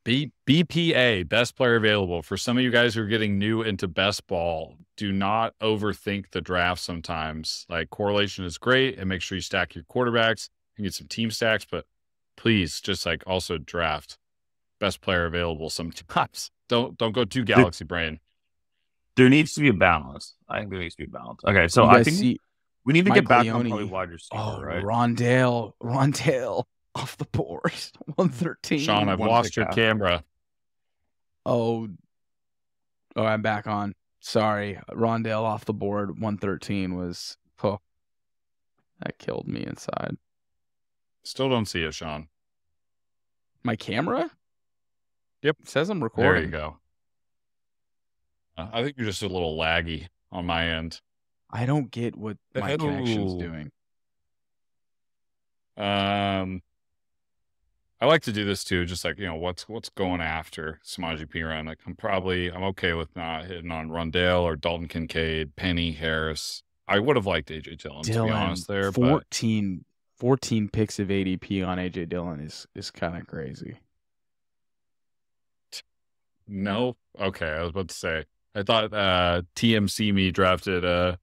BPA, best player available. For some of you guys who are getting new into best ball, do not overthink the draft sometimes. Correlation is great, and make sure you stack your quarterbacks and get some team stacks, but please just also draft best player available sometimes. Don't go too galaxy brain. There needs to be a balance. I think there needs to be a balance. Okay, so I think we need to get back on probably wide receiver, right? Rondale off the board, 113. Sean, I've lost your camera. Oh, I'm back on. Sorry, Rondale off the board, 113 was. Oh, that killed me inside. Still don't see it, Sean. My camera? Yep, it says I'm recording. There you go. I think you're just a little laggy on my end. I don't get what my connection's doing. I I like to do this too, just like, what's going after Samaje Perine. Like I'm okay with not hitting on Rondale or Dalton Kincaid, Penny, Harris. I would have liked AJ Dillon, to be honest there. 14 picks of ADP on AJ Dillon is kind of crazy. No? Okay, I was about to say. I thought TMC me drafted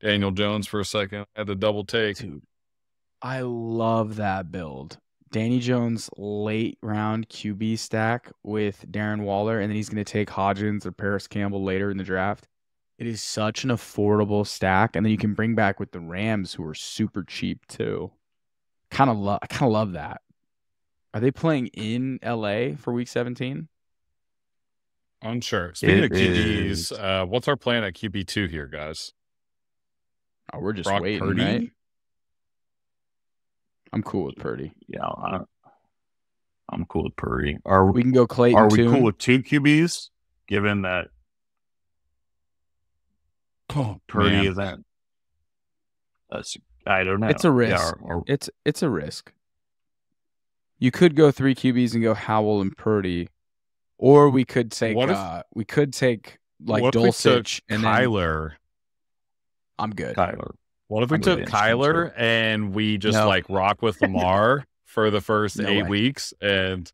Daniel Jones for a second. I had the double take. Dude, I love that build. Danny Jones late round QB stack with Darren Waller, and then he's going to take Hodgins or Paris Campbell later in the draft. It is such an affordable stack, and then you can bring back with the Rams, who are super cheap too. I kind of love that. Are they playing in LA for Week 17? Unsure. Speaking of QBs, what's our plan at QB2 here, guys? Oh, we're just Brock waiting, Purdy? right? I'm cool with Purdy. Yeah, I'm cool with Purdy. We can go Clayton. Are we cool with 2 QBs? Given that Purdy isn't. I don't know. It's a risk. Yeah, it's a risk. You could go 3 QBs and go Howell and Purdy, or we could take Dulcich and Kyler. I'm good. Kyler. What if we took Kyler and we just rock with Lamar for the first 8 weeks? And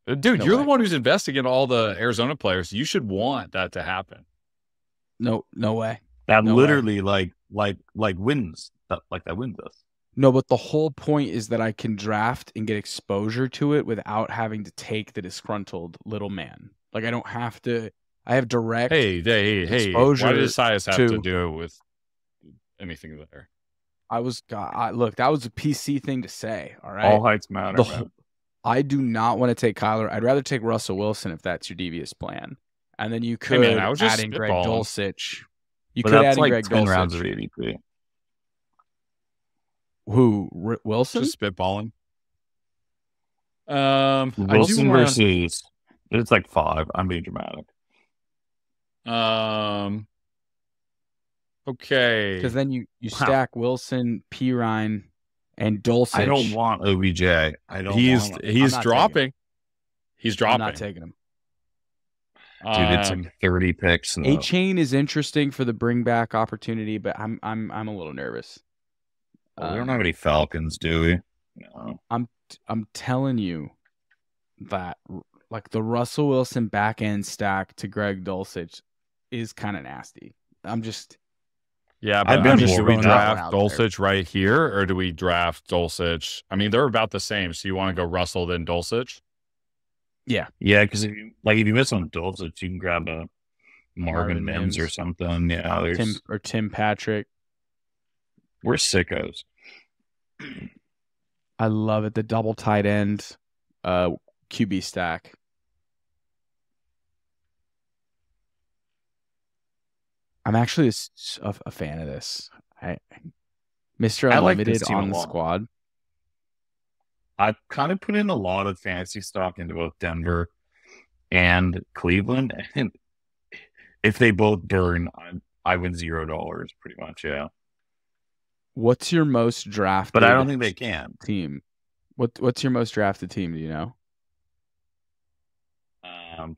dude, you're the one who's investing in all the Arizona players. You should want that to happen. No way. That literally wins. That wins us. No, but the whole point is that I can draft and get exposure to it without having to take the disgruntled little man. Like I don't have to. I have direct. Hey! Exposure. Why does Isiah have to do it with anything there? Look, that was a PC thing to say. All right, all heights matter. I do not want to take Kyler. I'd rather take Russell Wilson if that's your devious plan. And then you could add in Greg Dulcich. You could add in Greg Dulcich. 10 rounds of ADP. Who? Wilson? Just spitballing. Wilson versus it's like 5. I'm being dramatic. Okay. Because then you stack Wilson, Perine, and Dulcich. I don't want OBJ. He's dropping. He's dropping. I'm not taking him. Dude, it's like 30 picks. A-Chain is interesting for the bring back opportunity, but I'm a little nervous. We don't have any Falcons, do we? No. I'm telling you that like the Russell Wilson back end stack to Greg Dulcich is kind of nasty. I'm just but do we draft Dulcich right here, or do we draft Dulcich? I mean, they're about the same. So you want to go Russell then Dulcich? Yeah, because if you miss on Dulcich, you can grab a Marvin Mims or something. Yeah, Tim Patrick. We're sickos. I love it. The double tight end QB stack. I'm actually a fan of this. Mr. Unlimited on the squad. I've kind of put in a lot of fantasy stock into both Denver and Cleveland. And if they both burn, I win $0 pretty much, yeah. What's your most drafted? But I don't think they can. Team. What's your most drafted team? Do you know?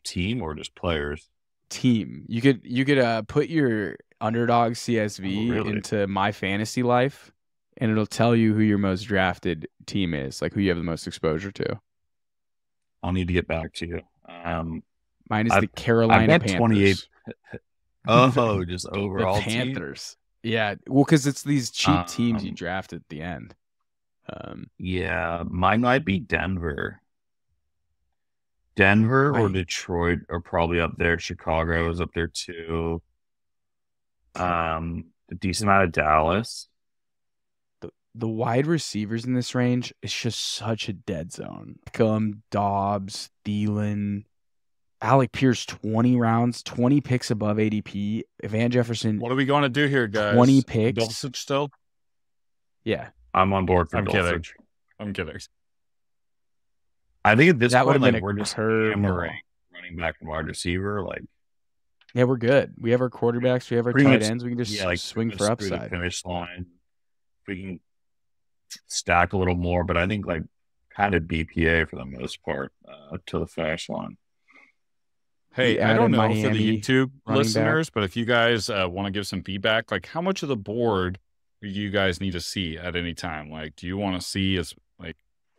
Team or just players? Team. You could put your Underdog CSV into My Fantasy Life, and it'll tell you who your most drafted team is, like who you have the most exposure to. I'll need to get back to you. Mine is the Carolina Panthers. 28. Oh, just overall the Panthers. Team? Yeah, well, because it's these cheap teams you draft at the end. Yeah, mine might be Denver. Denver or Detroit are probably up there. Chicago is up there too. A decent amount of Dallas. The wide receivers in this range is just such a dead zone. Dobbs, Thielen, Alec Pierce, 20 rounds, 20 picks above ADP. Van Jefferson. What are we going to do here, guys? 20 picks. Dulcich still? Yeah. I'm on board for Dulcich. I'm kidding. I think at this point, we're just hammering running back and wide receiver. Yeah, we're good. We have our quarterbacks. We have our tight ends. We can just swing for upside. Finish line. We can stack a little more, but I think padded BPA for the most part to the finish line. Hey, I don't know for the YouTube running listeners, back. but if you guys want to give some feedback, like how much of the board do you guys need to see at any time? Like, do you want to see as like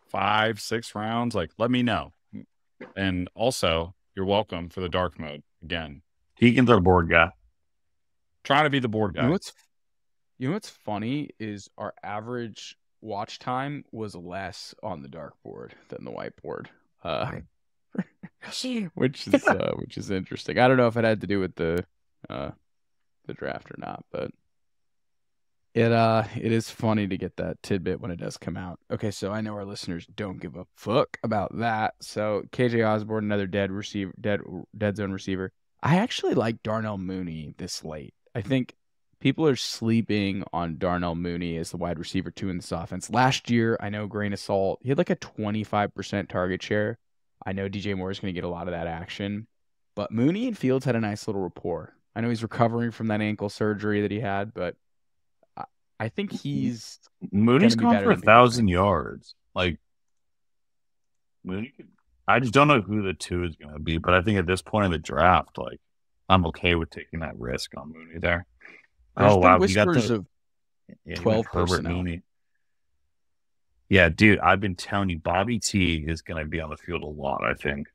5, 6 rounds? Like, let me know. And also, you're welcome for the dark mode again. Keegan's our board guy. Trying to be the board guy. You know what's funny is our average watch time was less on the dark board than the whiteboard. Which is interesting. I don't know if it had to do with the draft or not, but it is funny to get that tidbit when it does come out. Okay, so I know our listeners don't give a fuck about that. So KJ Osborne, another dead zone receiver. I actually like Darnell Mooney this late. I think people are sleeping on Darnell Mooney as the wide receiver 2 in this offense. Last year, I know, grain of salt, he had like a 25% target share. I know DJ Moore is going to get a lot of that action, but Mooney and Fields had a nice little rapport. I know he's recovering from that ankle surgery that he had, but I think Mooney's gone for 1,000 yards. Like Mooney, I just don't know who the 2 is going to be, but I think at this point in the draft, like I'm okay with taking that risk on Mooney there. There's been whispers of 12 Herbert Mooney. Yeah, dude, I've been telling you, Bobby T is going to be on the field a lot, I think.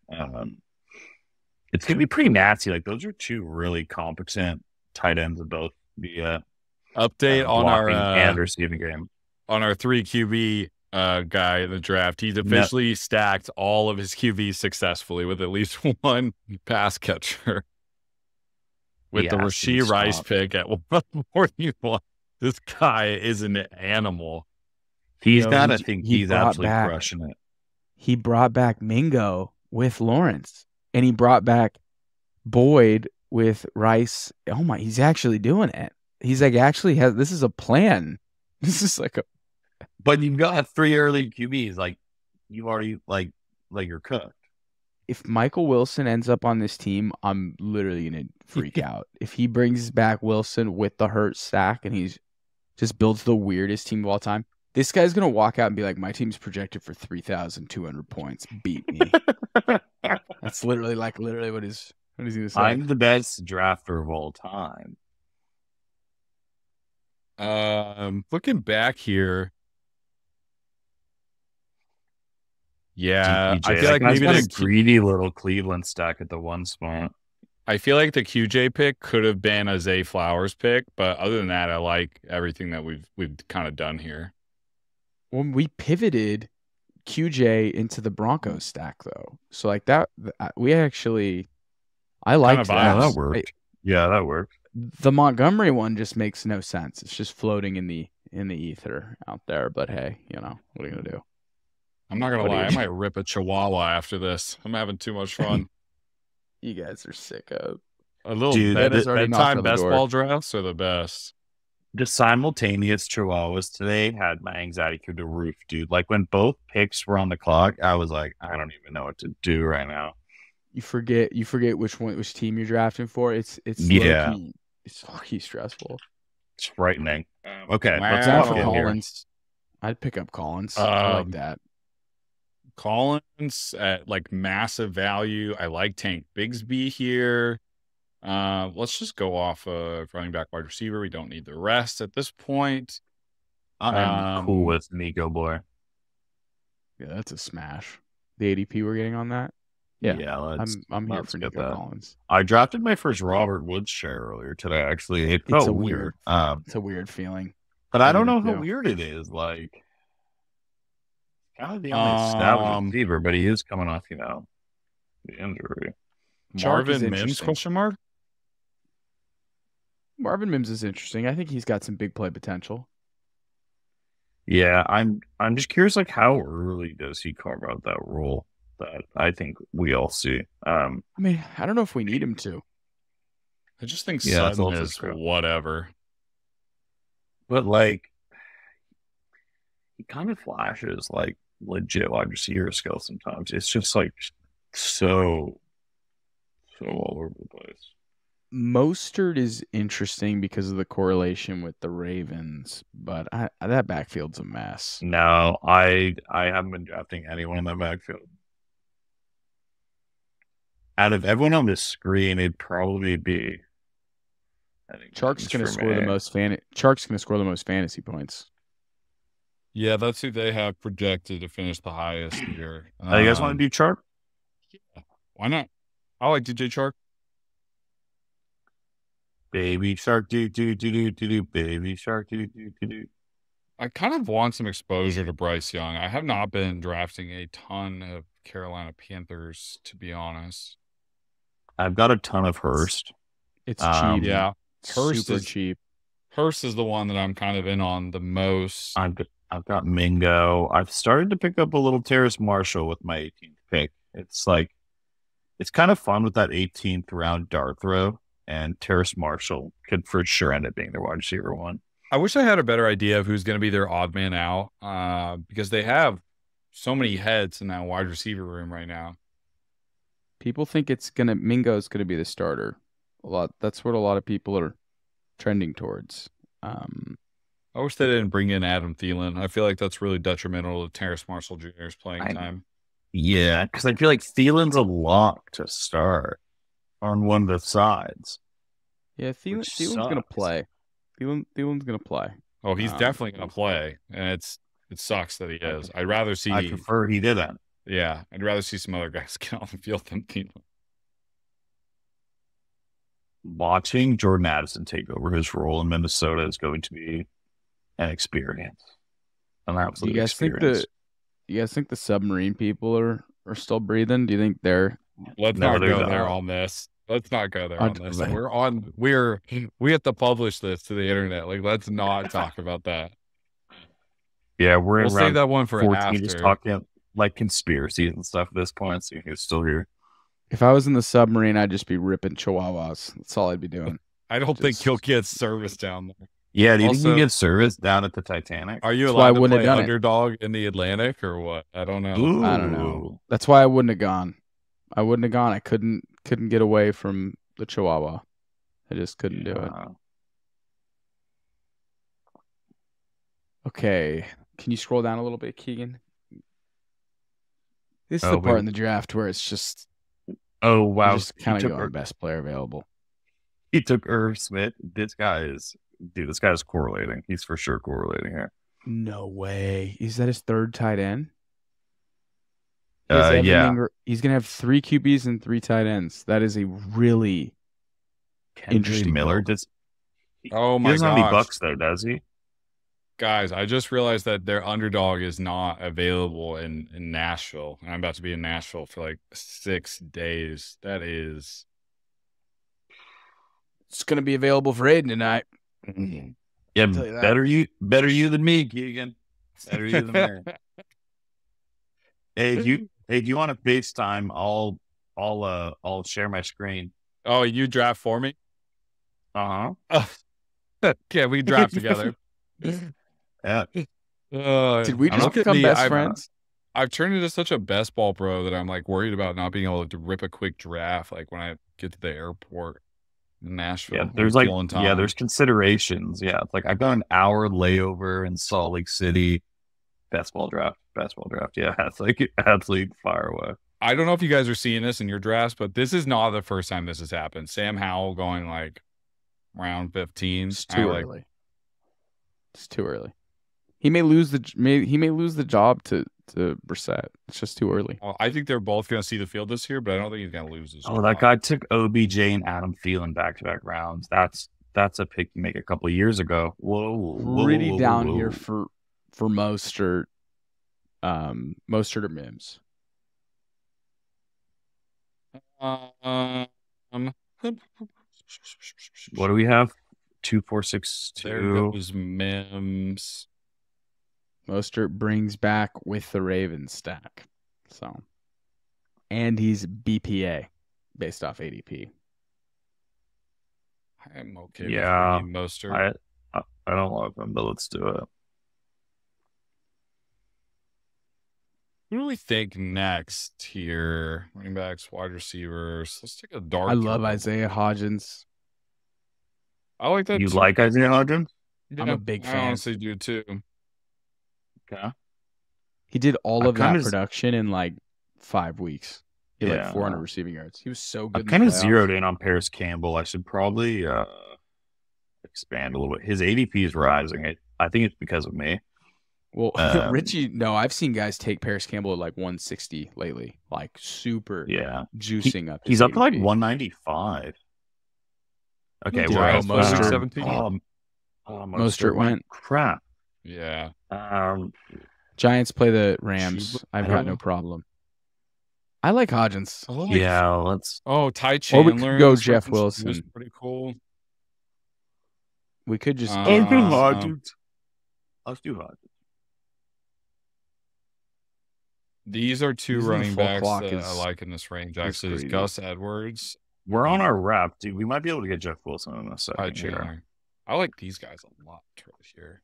It's going to be pretty nasty. Like, those are 2 really competent tight ends of both the update on our and receiving game. On our 3 QB guy in the draft. He's officially stacked all of his QBs successfully with at least 1 pass catcher. With the Rashee Rice pick at 141. This guy is an animal. He's absolutely crushing it. He brought back Mingo with Lawrence, and he brought back Boyd with Rice. Oh my, he's actually doing it. He's like, this is a plan. This is like a. But you've got 3 early QBs. Like, you already, like you're cooked. If Michael Wilson ends up on this team, I'm literally going to freak out. If he brings back Wilson with the hurt stack and he's just builds the weirdest team of all time, this guy's going to walk out and be like, my team's projected for 3,200 points. Beat me. That's literally what he's going to say. I'm the best drafter of all time. Looking back here. Yeah, I feel like maybe a greedy little Cleveland stack at the 1 spot. I feel like the QJ pick could have been a Zay Flowers pick, but other than that, I like everything that we've kind of done here. When we pivoted QJ into the Broncos stack, though, so like that, we actually, I liked that. Yeah, that worked. That worked. The Montgomery one just makes no sense. It's just floating in the ether out there. But hey, what are you gonna do? I'm not gonna lie, I might rip a Chihuahua after this. I'm having too much fun. You guys are sick of a little. Dude, bedtime best ball drafts are the best. The simultaneous Chihuahuas today had my anxiety through the roof, dude. Like when both picks were on the clock, I was like, I don't even know what to do right now. You forget which team you're drafting for. It's low-key, it's low-key stressful. It's frightening. Okay, let's go for Collins. I'd pick up Collins. I like that. Collins at like massive value. I like Tank Bigsby here. Let's just go off of running back, wide receiver. We don't need the rest at this point. I'm cool with Nico, boy. Yeah, that's a smash. The ADP we're getting on that. Yeah, I'm here for Nico Collins. I drafted my first Robert Woods share earlier today. Actually, it felt weird. It's a weird feeling, but I don't know how weird it is. Like, kind of the only established receiver, but he is coming off, the injury. Marvin Mims? Question mark. Marvin Mims is interesting. I think he's got some big play potential. Yeah, I'm just curious, like, how early does he carve out that role that I think we all see? I don't know if we need him to. I just think Sutton is whatever. But, like, he kind of flashes, like, legit wide receiver skill sometimes. It's just, like, so all over the place. Mostert is interesting because of the correlation with the Ravens, but that backfield's a mess. No, I haven't been drafting anyone in that backfield. Out of everyone on this screen, it'd probably be. I think Chark's going to score the most Chark's going to score the most fantasy points. Yeah, that's who they have projected to finish the highest here. You guys want to do Chark? Yeah, why not? I like DJ Chark. Baby Shark, do do do do do do. Baby Shark, do do do do. I kind of want some exposure to Bryce Young. I have not been drafting a ton of Carolina Panthers, to be honest. I've got a ton of Hurst. It's cheap. Yeah, Hurst is cheap. Hurst is the one that I'm kind of in on the most. I've got Mingo. I've started to pick up a little Terrace Marshall with my 18th pick. It's kind of fun with that 18th round dart throw, and Terrace Marshall could for sure end up being their wide receiver one. I wish I had a better idea of who's going to be their odd man out, because they have so many heads in that wide receiver room right now. People think Mingo's gonna be the starter. That's what a lot of people are trending towards. I wish they didn't bring in Adam Thielen. I feel like that's really detrimental to Terrace Marshall Jr.'s playing time. Yeah, because I feel like Thielen's a lock to start on one of the sides. Yeah, Thielen's gonna play. Thielen's gonna play. Oh, he's definitely gonna play, and it sucks that he is. I'd rather see. I prefer he didn't. Yeah, I'd rather see some other guys get on the field than Thielen. Watching Jordan Addison take over his role in Minnesota is going to be an experience. An absolute experience. You guys think the submarine people are still breathing? Do you think they're? Let's not go there on this. Let's not go there on this. We have to publish this to the internet. Like, let's not talk about that. Yeah, we'll save that one for 14, after. just talking like conspiracies and stuff at this point. So you're still here. If I was in the submarine, I'd just be ripping chihuahuas. That's all I'd be doing. I don't think he'll get service down there. Yeah, do you think you get service down at the Titanic? Are you allowed to play Underdog in the Atlantic or what? I don't know. Ooh. I don't know. That's why I wouldn't have gone. I couldn't get away from the chihuahua. I just couldn't do it. Okay. Can you scroll down a little bit, Keegan? This is the part in the draft where it's just... Oh, wow. Just kind of going best player available. He took Irv Smith. This guy is correlating. He's for sure correlating here. No way. Is that his third tight end? Yeah. He's going to have 3 QBs and 3 tight ends. That is a really interesting Miller. He doesn't have any bucks though, does he? Guys, I just realized that their Underdog is not available in Nashville. And I'm about to be in Nashville for like 6 days. It's going to be available for Aidan tonight. Yeah, better you than me, Keegan. Better you than me. Hey, do you want to FaceTime? I'll share my screen. Oh, you draft for me? Uh-huh. Yeah, we draft together. Yeah. Did we just become best friends? I've turned into such a best ball pro that I'm like worried about not being able to rip a quick draft like when I get to the airport in Nashville. Yeah, there's considerations. Yeah, it's like I've got an hour layover in Salt Lake City. Basketball draft. Yeah, it's like absolute fire away. I don't know if you guys are seeing this in your drafts, but this is not the first time this has happened. Sam Howell going like round 15. It's too early. It's too early. He may lose the job to Brissett. It's just too early. Well, I think they're both going to see the field this year, but I don't think he's going to lose his job. That guy took OBJ and Adam Thielen back-to-back rounds. That's a pick you make a couple of years ago. Pretty down here for Mostert. Mostert or Mims. What do we have? 2, 4, 6, 2. There goes Mims. Mostert brings back with the Ravens stack. So, and he's BPA based off ADP. I'm okay with Mostert. I don't love him, but let's do it. Who do we think next here? Running backs, wide receivers. Let's take a dark. I love Isiah Hodgins. I like that You too. like Isiah Hodgins? I'm a big fan. I honestly do too. Okay. He did all of that production in like 5 weeks. He had like 400 receiving yards. He was so good. I've kind of zeroed in on Paris Campbell. I should probably expand a little bit. His ADP is rising. I think it's because of me. Well, Richie, no, I've seen guys take Paris Campbell at like 160 lately, like super juicing up. He's up to like 195. Okay, we're at Mostert 17. Mostert went. Crap. Yeah. Giants play the Rams. I've got no problem. I like Hodgins. Let's. Oh, Ty Chandler. Or we could go Jeff Wilson. Was pretty cool. We could just. Let's do Hodgins. Let's do Hodgins. These are two running backs that I like in this range. Actually, is Gus Edwards. We're on our wrap, dude. We might be able to get Jeff Wilson in a second. Here. I like these guys a lot here.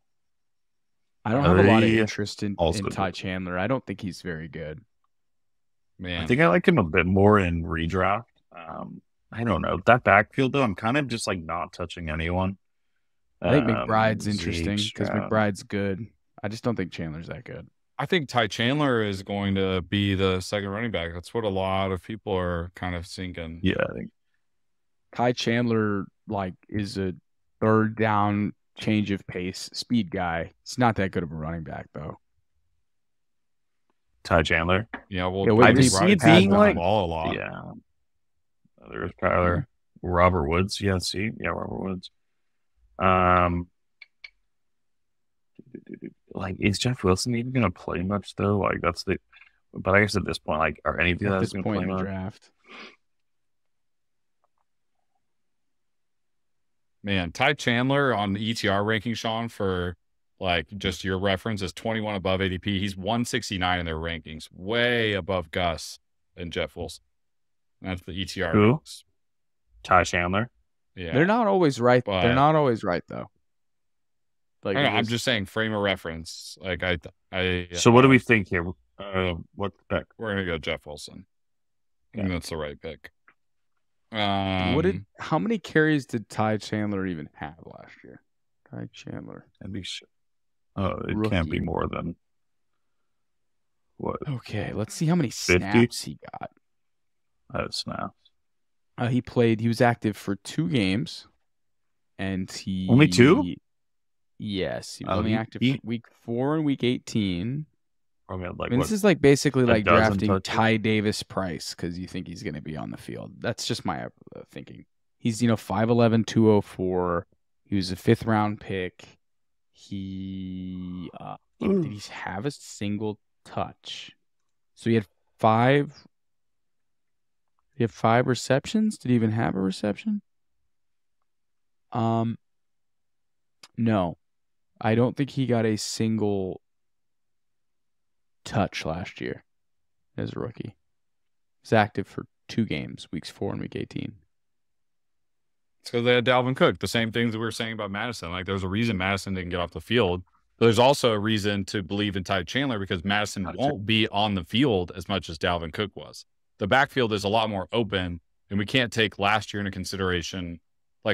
I don't have a lot of interest in Ty Chandler. I don't think he's very good. Man, I think I like him a bit more in redraft. I don't know. That backfield, though, I'm kind of just like not touching anyone. I think McBride's interesting because McBride's good. I just don't think Chandler's that good. I think Ty Chandler is going to be the second running back. That's what a lot of people are kind of thinking. Yeah, I think Ty Chandler is a third down change of pace speed guy. It's not that good of a running back though. Ty Chandler. Yeah, well, I just see it being like all a lot. Yeah. There's Tyler. Robert Woods. Yeah, Robert Woods. Is Jeff Wilson even going to play much though? But I guess at this point, are any of you guys going to play in the much? Draft? Man, Ty Chandler on the ETR ranking, Sean, for just your reference, is 21 above ADP. He's 169 in their rankings, way above Gus and Jeff Wilson. That's the ETR. Who? Ranks. Ty Chandler. Yeah, they're not always right. They're not always right though. I'm just saying frame of reference. So what do we think here? What pick? We're gonna go Jeff Wilson. Okay. And that's the right pick. How many carries did Ty Chandler even have last year? Ty Chandler. That'd be shit. Oh, it rookie. Can't be more than what? Okay, let's see how many snaps he got. Snaps. He was active for 2 games, and he only 2. Yes, he was only active for week 4 and week 18. This is basically drafting Ty Davis Price because you think he's going to be on the field. That's just my thinking. He's 5'11", 204. He was a 5th round pick. Did he have a single touch? So he had 5. He had 5 receptions. Did he even have a reception? No. I don't think he got a single touch last year as a rookie. He's active for 2 games, weeks 4 and week 18. It's because they had Dalvin Cook. The same things that we were saying about Madison. There's a reason Madison didn't get off the field. But there's also a reason to believe in Ty Chandler because Madison won't be on the field as much as Dalvin Cook was. The backfield is a lot more open, and we can't take last year into consideration.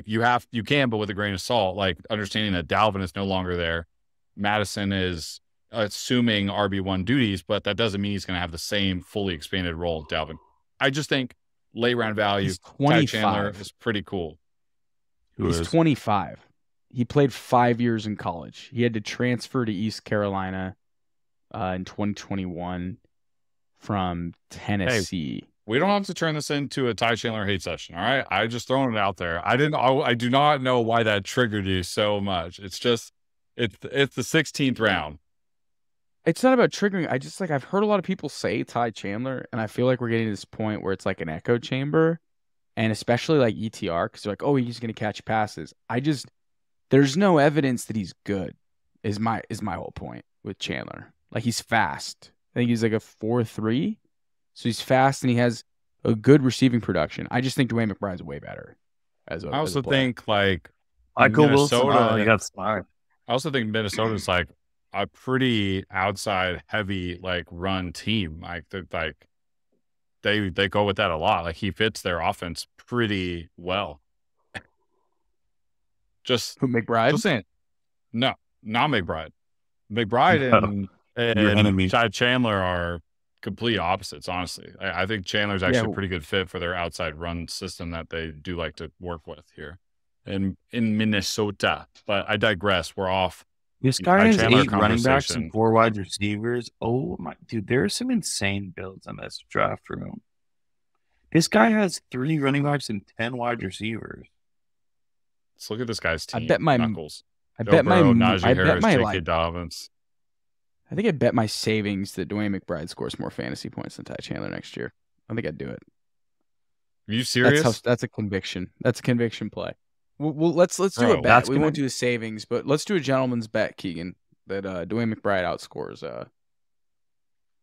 You can, but with a grain of salt, understanding that Dalvin is no longer there. Madison is assuming RB1 duties, but that doesn't mean he's going to have the same fully expanded role of Dalvin. I just think late round value, Ty Chandler is pretty cool. He's 25. He played 5 years in college. He had to transfer to East Carolina in 2021 from Tennessee. Hey, we don't have to turn this into a Ty Chandler hate session, all right? I just throwing it out there. I do not know why that triggered you so much. It's just it's the 16th round. It's not about triggering. I've heard a lot of people say Ty Chandler, and I feel like we're getting to this point where it's like an echo chamber, and especially ETR because they're like, oh, he's going to catch passes. There's no evidence that he's good. Is my whole point with Chandler. He's fast. I think he's a 4.3. So he's fast and he has a good receiving production. I just think DeWayne McBride's way better. I also think Michael Wilson. He got smart. I also think Minnesota's a pretty outside heavy run team. They go with that a lot. He fits their offense pretty well. Just Who, McBride? Just saying. No, not McBride. McBride No. Your and enemy. Chandler are complete opposites, honestly. I think Chandler's actually Yeah. a pretty good fit for their outside run system that they do like to work with here in Minnesota. But I digress. We're off. This guy has Chandler 8 running backs conversation. and 4 wide receivers. Oh my dude, there are some insane builds in this draft room. This guy has 3 running backs and 10 wide receivers. Let's look at this guy's team. I bet my Knuckles. I Joe bet my Burrow, Najee I Harris, bet my J.K. like Dobbins. I think I bet my savings that DeWayne McBride scores more fantasy points than Ty Chandler next year. I think I'd do it. Are you serious? That's a conviction. That's a conviction play. Well, let's do Bro, a bet. We won't do the savings, but let's do a gentleman's bet, Keegan, that DeWayne McBride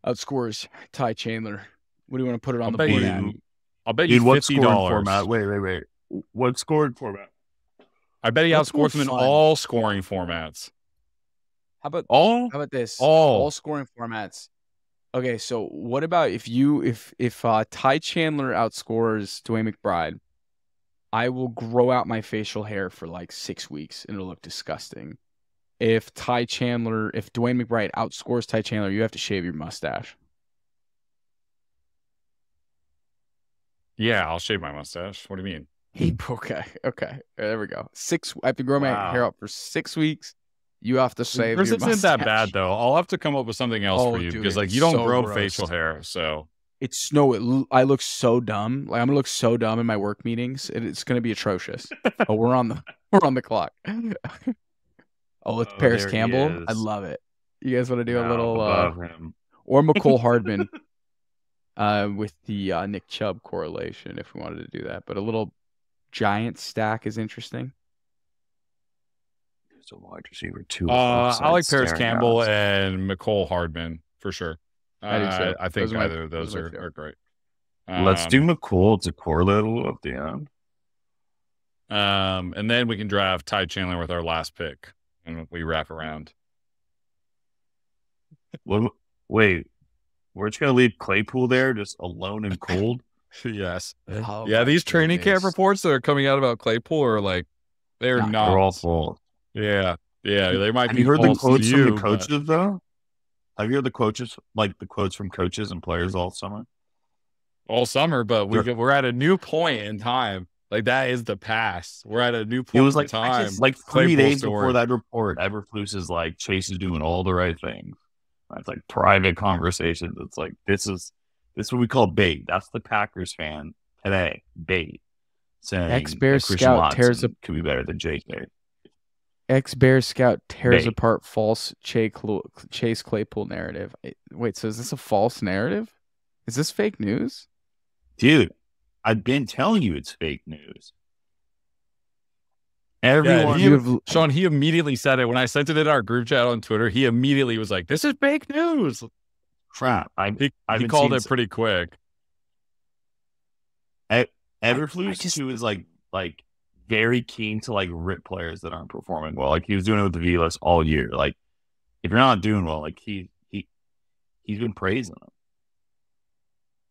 outscores Ty Chandler. What do you want to put it on the board at? I'll bet you Dude, what $50. scoring format? Wait. What scoring format? I bet he What's more outscores him in fun? all scoring formats. How about All? How about this? All. All scoring formats. Okay, so what about if Ty Chandler outscores DeWayne McBride, I will grow out my facial hair for like 6 weeks and it'll look disgusting. If DeWayne McBride outscores Ty Chandler, you have to shave your mustache. Yeah, I'll shave my mustache. What do you mean? Okay. There we go. I have to grow my hair out for 6 weeks. You have to shave Yours your isn't mustache. that bad though. I'll have to come up with something else for you dude, because like it's you don't so grow gross. facial hair, so I look so dumb. Like I'm gonna look so dumb in my work meetings. It's gonna be atrocious. Oh, we're on the clock. Oh, it's Paris Campbell. I love it. You guys want to do a little above him. or Mecole Hardman with the Nick Chubb correlation if we wanted to do that. But a little giant stack is interesting. There's a wide receiver too. I like Paris Campbell and Mecole Hardman for sure. I do too. I think Those are either of those are great. Let's do Mecole to correlate a little at the end. And then we can draft Ty Chandler with our last pick, and we wrap around. Wait, we're just gonna leave Claypool there, just alone and cold? Yes. Oh, yeah, these training camp goodness. reports that are coming out about Claypool are like they're not. They're all full. Yeah, they might Have be. you heard the false quotes to from you, the coaches though? Have you heard the coaches, like the quotes from coaches and players all summer? All summer, but we're at a new point in time. Like that is the past. We're at a new point. It was like in time. like 3 Claypool days story. before that report. Eberflus is like Chase is doing all the right things. That's like private conversations. It's like this is what we call bait. That's the Packers fan today. Bait saying Ex-Bears that Christian scout Watson tears could be better than JK. Ex-Bears scout tears Bait. apart false Chase Claypool narrative. Wait, so is this a false narrative? Is this fake news? Dude, I've been telling you it's fake news. Everyone, Shaun, he immediately said it when I sent it in our group chat on Twitter. He immediately was like, "This is fake news." crap. He called it pretty quick. Eberflus too is like very keen to like rip players that aren't performing well. Like he was doing it with the V-list all year. Like if you're not doing well, like he's been praising them.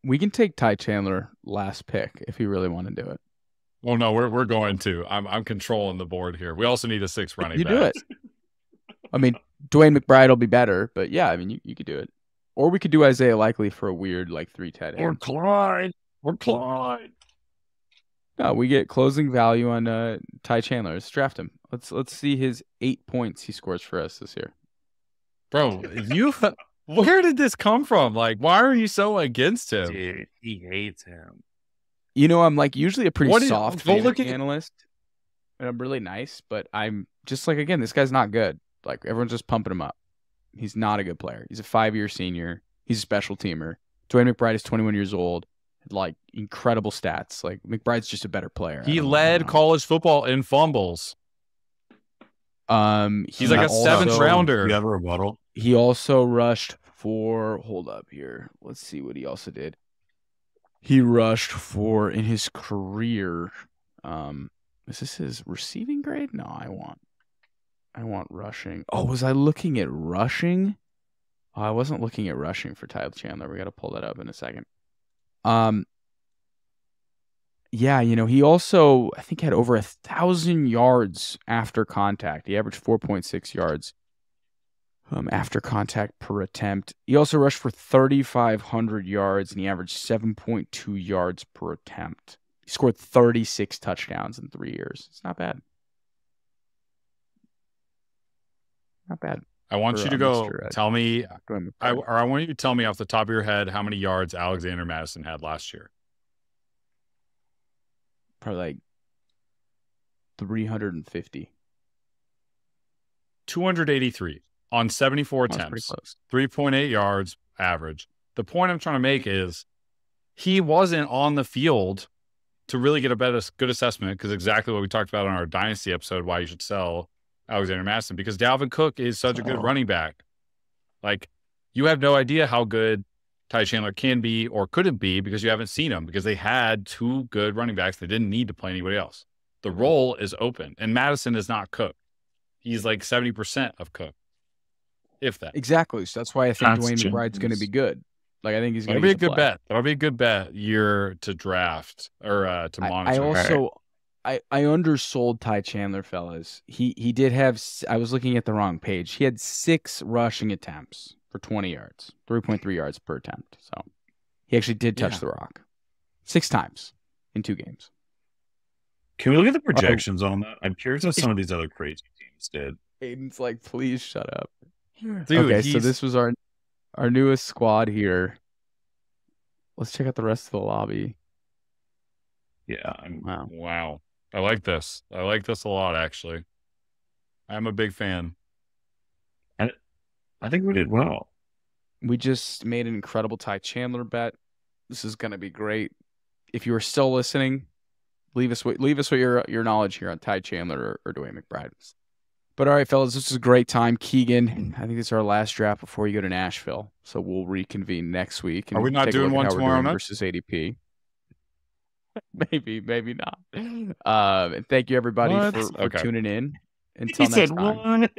We can take Ty Chandler last pick if you really want to do it. Well, no, we're going to. I'm controlling the board here. We also need a 6 running You back. do it. I mean, DeWayne McBride will be better, but yeah, I mean, you could do it. Or we could do Isiah Likely for a weird like 3 tight end. Or Clyde. No, we get closing value on Ty Chandler. Let's draft him. Let's see his 8 points he scores for us this year. Bro, where did this come from? Like, why are you so against him? Dude, he hates him. You know, I'm like usually a pretty What is- soft go look fantasy at- analyst, and I'm really nice, but I'm just like, again, this guy's not good. Like everyone's just pumping him up. He's not a good player. He's a 5-year senior. He's a special teamer. DeWayne McBride is 21 years old. Like incredible stats. Like McBride's just a better player. He led college football in fumbles. He's like a 7th rounder. You have a rebuttal? He also rushed for. Hold up here. Let's see what he also did. He rushed for in his career. Is this his receiving grade? No, I want rushing. Oh, was I looking at rushing? Oh, I wasn't looking at rushing for Ty Chandler. We got to pull that up in a second. Yeah, he also, I think, had over 1,000 yards after contact. He averaged 4.6 yards after contact per attempt. He also rushed for 3,500 yards, and he averaged 7.2 yards per attempt. He scored 36 touchdowns in 3 years. It's not bad. Not bad. I want you to go tell me, I want you to tell me off the top of your head how many yards Alexander Mattison had last year. Probably like 350. 283 on 74 attempts. 3.8 yards average. The point I'm trying to make is he wasn't on the field to really get a good assessment, because exactly what we talked about on our Dynasty episode, why you should sell Alexander Mattison, because Dalvin Cook is such a good running back. Like, you have no idea how good Ty Chandler can be or couldn't be because you haven't seen him, because they had two good running backs. They didn't need to play anybody else. The role is open, and Mattison is not Cook. He's like 70% of Cook, if that. Exactly. So that's why I think DeWayne McBride's going to be good. Like, I think he's going to be a good bet. That'll be a good bet year to draft or to monitor. I undersold Ty Chandler, fellas. He did have, I was looking at the wrong page. He had 6 rushing attempts for 20 yards, 3.3 yards per attempt. So he actually did touch the rock 6 times in 2 games. Can we look at the projections on that? I'm curious what some of these other crazy teams did. Aiden's like, please shut up. Dude, okay, so this was our newest squad here. Let's check out the rest of the lobby. Yeah. Wow. I like this. I like this a lot, actually. I'm a big fan. And I think we did well. We just made an incredible Ty Chandler bet. This is going to be great. If you are still listening, leave us with your knowledge here on Ty Chandler or DeWayne McBride. But all right, fellas, this is a great time. Keegan, I think this is our last draft before you go to Nashville. So we'll reconvene next week. And are we not doing one tomorrow night? Versus ADP. Maybe not. And thank you, everybody, for tuning in. Until next time.